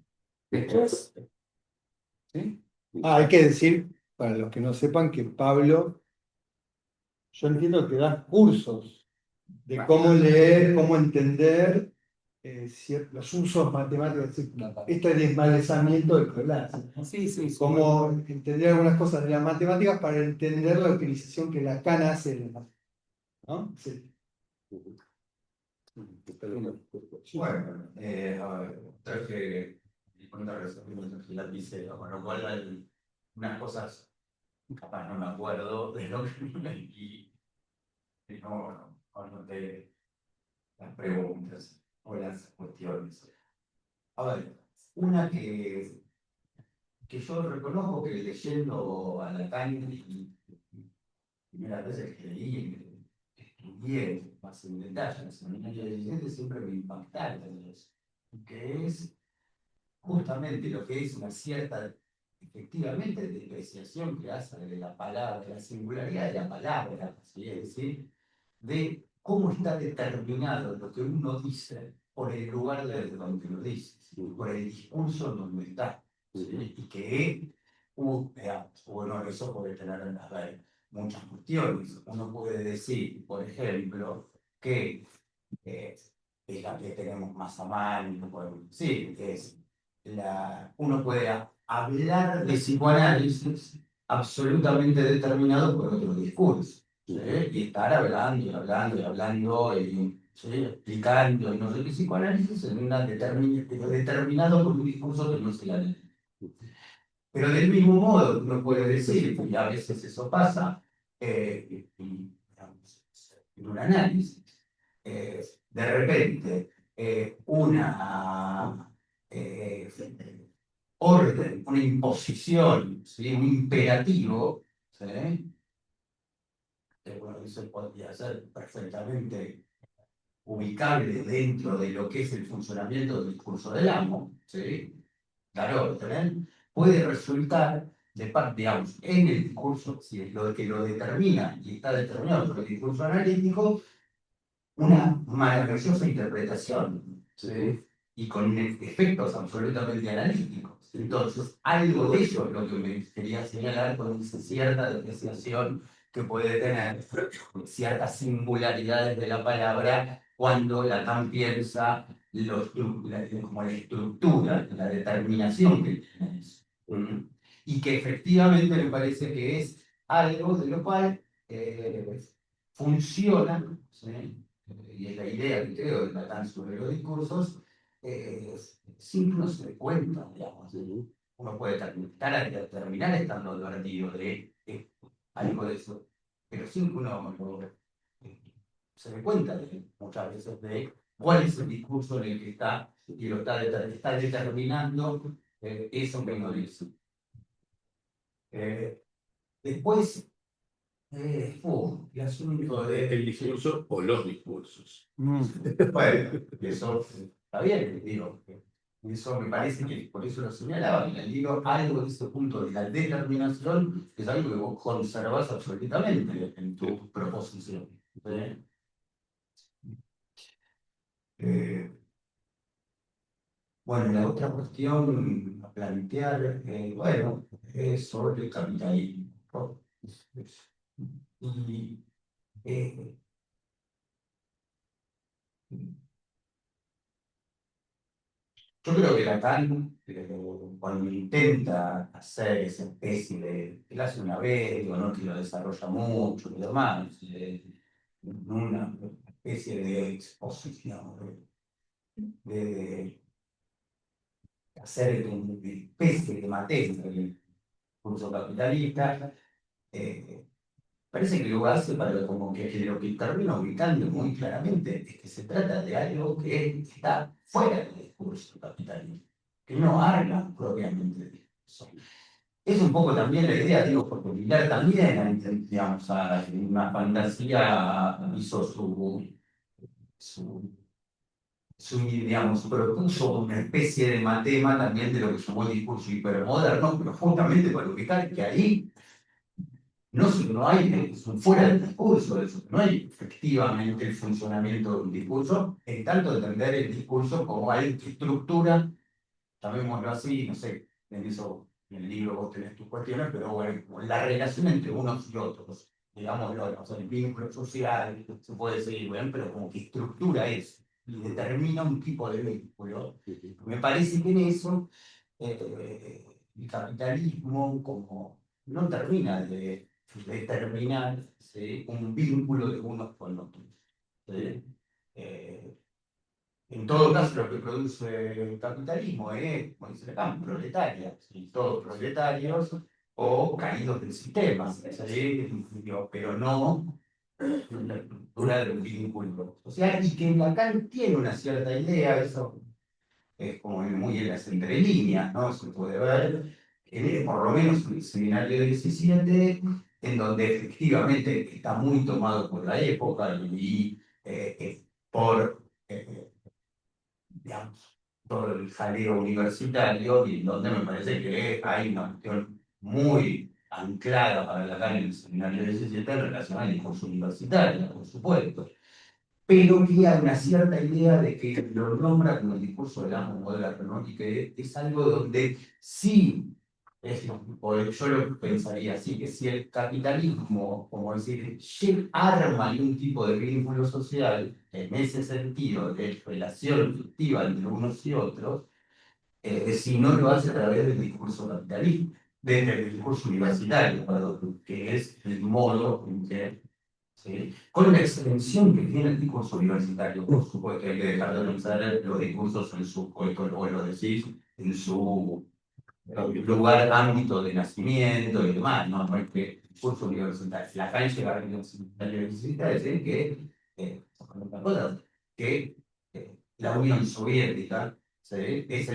Después, ¿sí? Hay que decir, para los que no sepan, que Pablo, yo entiendo que das cursos de cómo leer, cómo entender los usos matemáticos, es decir, este desmalezamiento del clase, ¿no? Sí, sí, sí. Cómo entender algunas cosas de las matemáticas para entender la utilización que Lacan hace de las, ¿no? Sí. Bueno, a ver, traje una resumen de lápiz, con lo cual hay unas cosas, capaz no me acuerdo de lo que y no anoté las preguntas o las cuestiones. A ver, una que yo reconozco que leyendo a Lacan y primeras veces que leí, que estudié más en detalle en el seminario de Vicente, siempre me impactaron eso, que es justamente lo que es una cierta, efectivamente, depreciación que hace de la palabra, de la singularidad de la palabra, ¿sí? Es decir, de cómo está determinado lo que uno dice por el lugar desde donde lo dice, ¿sí? Por el discurso donde está, ¿sí? Y que bueno, eso puede tener a ver, muchas cuestiones. Uno puede decir, por ejemplo, que es la que tenemos más a mano, podemos decir, que es uno puede hablar de psicoanálisis absolutamente determinado por otro discurso, ¿sí? Y estar hablando y hablando y hablando y ¿sí? Explicando y no sé qué psicoanálisis en una determinado por un discurso que no se la lee. Pero del mismo modo uno puede decir, y a veces eso pasa, digamos, en un análisis, de repente una orden, una imposición, ¿sí? Un imperativo, ¿sí? Bueno, eso podría ser perfectamente ubicable dentro de lo que es el funcionamiento del discurso del amo, ¿sí? Dar orden, puede resultar de parte, digamos, en el discurso, si es lo que lo determina y está determinado por el discurso analítico, una maravillosa interpretación, ¿sí? Y con efectos absolutamente analíticos. Entonces, algo de eso es lo que me quería señalar con esa cierta depreciación que puede tener ciertas singularidades de la palabra cuando Lacan piensa como la estructura, la determinación que tiene eso. Y que efectivamente me parece que es algo de lo cual funciona, ¿sí? Y es la idea que creo de Platán sobre los discursos, sin que uno se dé cuenta, digamos. Uno puede terminar estando advertido de algo de eso, pero sin que uno se dé cuenta muchas veces de cuál es el discurso en el que está y lo está determinando eso que uno dice. Después, el asunto El discurso o los discursos. Bueno, eso está bien, digo. Eso me parece que por eso lo señalaba en el libro, algo de ese punto de la determinación es algo que vos conservás absolutamente en tu proposición. ¿Sí? Bueno, la otra cuestión a plantear, bueno, es sobre el capitalismo, ¿no? Y eh, yo creo que Lacan, cuando intenta hacer esa especie de, él hace una vez, digo, no que lo desarrolla mucho y demás, una especie de exposición, de hacer una especie de materia del curso capitalista, parece que lo hace para como que lo que termina ubicando muy claramente es que se trata de algo que está fuera del discurso capitalista, que no habla propiamente del discurso. Es un poco también la idea, digo, porque Pilar también, digamos, a una fantasía hizo su, digamos, propuso una especie de matema también de lo que llamó el discurso hipermoderno, pero justamente para ubicar que ahí no hay, fuera del discurso, eso, no hay efectivamente el funcionamiento de un discurso, en tanto entender el discurso como algo que estructura, llamémoslo así, no sé, en el libro vos tenés tus cuestiones, pero bueno, como la relación entre unos y otros, digámoslo, ¿no? O sea, el vínculo social, se puede seguir, ¿ven? Pero como que estructura eso y determina un tipo de vínculo. Me parece que en eso el capitalismo como no termina de determinar, ¿sí?, un vínculo de unos con otros. ¿Sí? En todo caso, lo que produce el capitalismo es, como dice Lacan, proletaria, ¿sí? Todos proletarios o caídos del sistema, ¿sí? Pero no la estructura de un vínculo social, y que Lacan tiene una cierta idea, eso es como muy en las entrelíneas, ¿no? Se puede ver, por lo menos en el seminario 17, en donde efectivamente está muy tomado por la época y por, digamos, todo el jaleo universitario, y donde me parece que hay una cuestión muy anclada para Lacan en el seminario 17 en relación al discurso universitario, por supuesto, pero que hay una cierta idea de que lo nombra como el discurso del amo moderno, y que es algo donde sí, o yo lo pensaría así, que si el capitalismo, como decir, arma algún tipo de vínculo social, en ese sentido de relación efectiva entre unos y otros, si no lo hace a través del discurso capitalista, del discurso universitario, perdón, que es el modo en que, ¿sí?, con la extensión que tiene el discurso universitario. Por supuesto, hay que dejar de pensar los discursos en su, o lo decís, en su lugar, ámbito de nacimiento y demás, ¿no? No es que el discurso universitario, la cancha universitaria necesita decir que, que la Unión Soviética, ¿sí?, es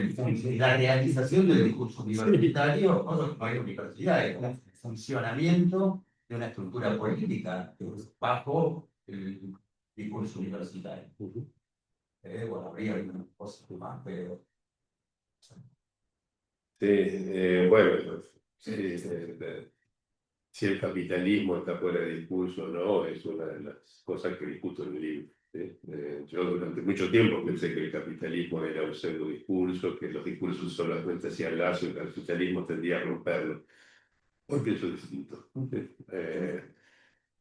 la realización del discurso universitario, no hay universidad, es un funcionamiento de una estructura política bajo el discurso universitario. Bueno, habría algunas cosas más, pero... Sí, bueno, sí, si el capitalismo está fuera de discurso o no, es una de las cosas que discuto en el libro. ¿Sí? Yo durante mucho tiempo pensé que el capitalismo era un pseudo discurso, que los discursos solamente hacían lazo y el capitalismo tendría a romperlo. Hoy pienso distinto.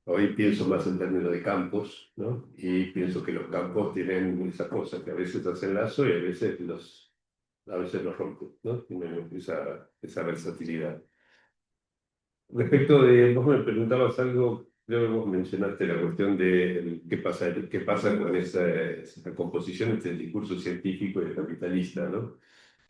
Hoy pienso más en términos de campos, ¿no? Y pienso que los campos tienen esa cosa, que a veces hacen lazo y a veces a veces lo rompe, ¿no? Tiene esa versatilidad. Respecto de, vos me preguntabas algo, creo que vos mencionaste la cuestión de qué pasa con esa composición entre el discurso científico y el capitalista, ¿no?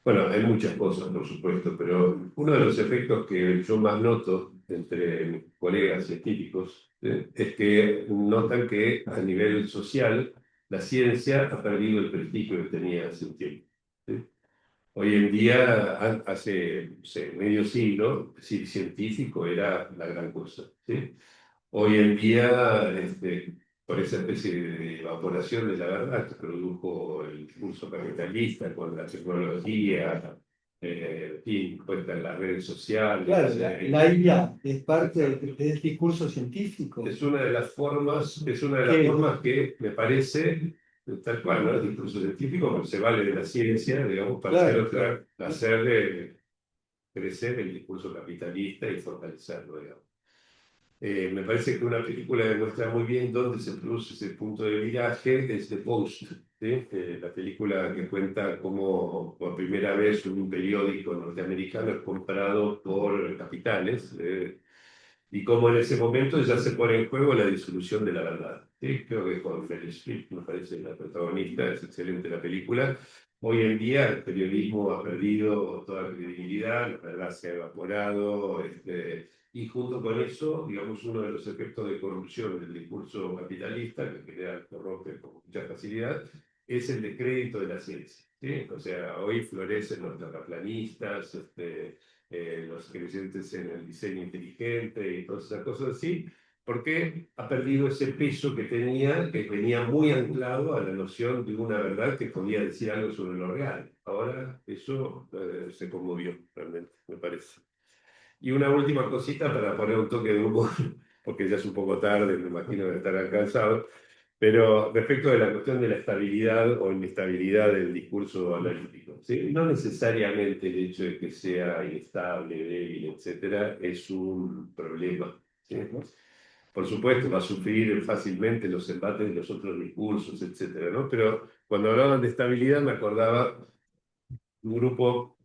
Bueno, hay muchas cosas, por supuesto, pero uno de los efectos que yo más noto entre mis colegas científicos es que notan que a nivel social la ciencia ha perdido el prestigio que tenía hace un tiempo. ¿Sí? Hoy en día, hace no sé, medio siglo, decir científico era la gran cosa. ¿Sí? Hoy en día, por esa especie de evaporación de la verdad que produjo el discurso capitalista con la tecnología, en fin, cuentan las redes Claro, sociales. la IA es parte del discurso científico. Es una de las ¿Qué? formas que me parece, tal cual, ¿no? El discurso científico, pero se vale de la ciencia, digamos, para Claro, hacer crecer el discurso capitalista y fortalecerlo, digamos. Me parece que una película demuestra muy bien dónde se produce ese punto de viraje, es The Post, ¿sí? La película que cuenta cómo por primera vez un periódico norteamericano es comprado por capitales, y cómo en ese momento ya se pone en juego la disolución de la verdad. ¿Sí? Creo que con Meryl Streep, me parece la protagonista, es excelente la película. Hoy en día el periodismo ha perdido toda credibilidad, la verdad se ha evaporado, y junto con eso, digamos, uno de los efectos de corrupción del discurso capitalista, que en general corrompe con mucha facilidad, es el descrédito de la ciencia. ¿Sí? O sea, hoy florecen los terraplanistas, los creyentes en el diseño inteligente y todas esas cosas así, porque ha perdido ese peso que tenía, que venía muy anclado a la noción de una verdad que podía decir algo sobre lo real. Ahora eso se conmovió, realmente, me parece. Y una última cosita para poner un toque de humor, porque ya es un poco tarde, me imagino que estarán cansados, pero respecto de la cuestión de la estabilidad o inestabilidad del discurso analítico, ¿sí? No necesariamente el hecho de que sea inestable, débil, etcétera, es un problema. ¿Sí? Por supuesto, va a sufrir fácilmente los embates de los otros discursos, etcétera, ¿no? Pero cuando hablaban de estabilidad me acordaba un grupo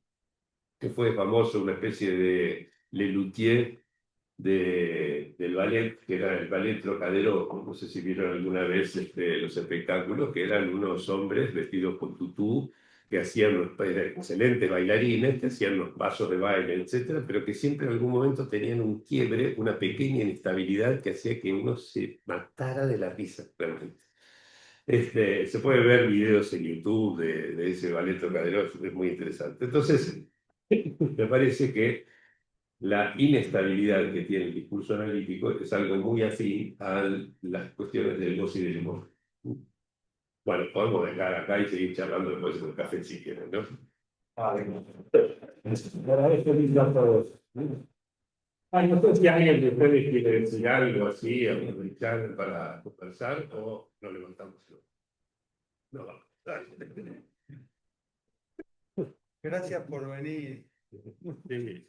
que fue famoso, una especie de Lelutier del ballet, que era el ballet Trocadero. No sé si vieron alguna vez los espectáculos, que eran unos hombres vestidos con tutú, que eran excelentes bailarines, que hacían los pasos de baile, etcétera, pero que siempre en algún momento tenían un quiebre, una pequeña inestabilidad que hacía que uno se matara de la risa, realmente. Se puede ver videos en YouTube de ese ballet Trocadero, es muy interesante. Entonces, me parece que la inestabilidad que tiene el discurso analítico es algo muy afín a las cuestiones del goce y del humor. Bueno, podemos dejar acá y seguir charlando después del café si quieren, ¿no? Bueno. Agradezco mucho a todos. Ay, no sé si alguien de ustedes quiere decir algo así, aprovechar para conversar o lo levantamos. No, vamos. Dale. Gracias por venir. Sí.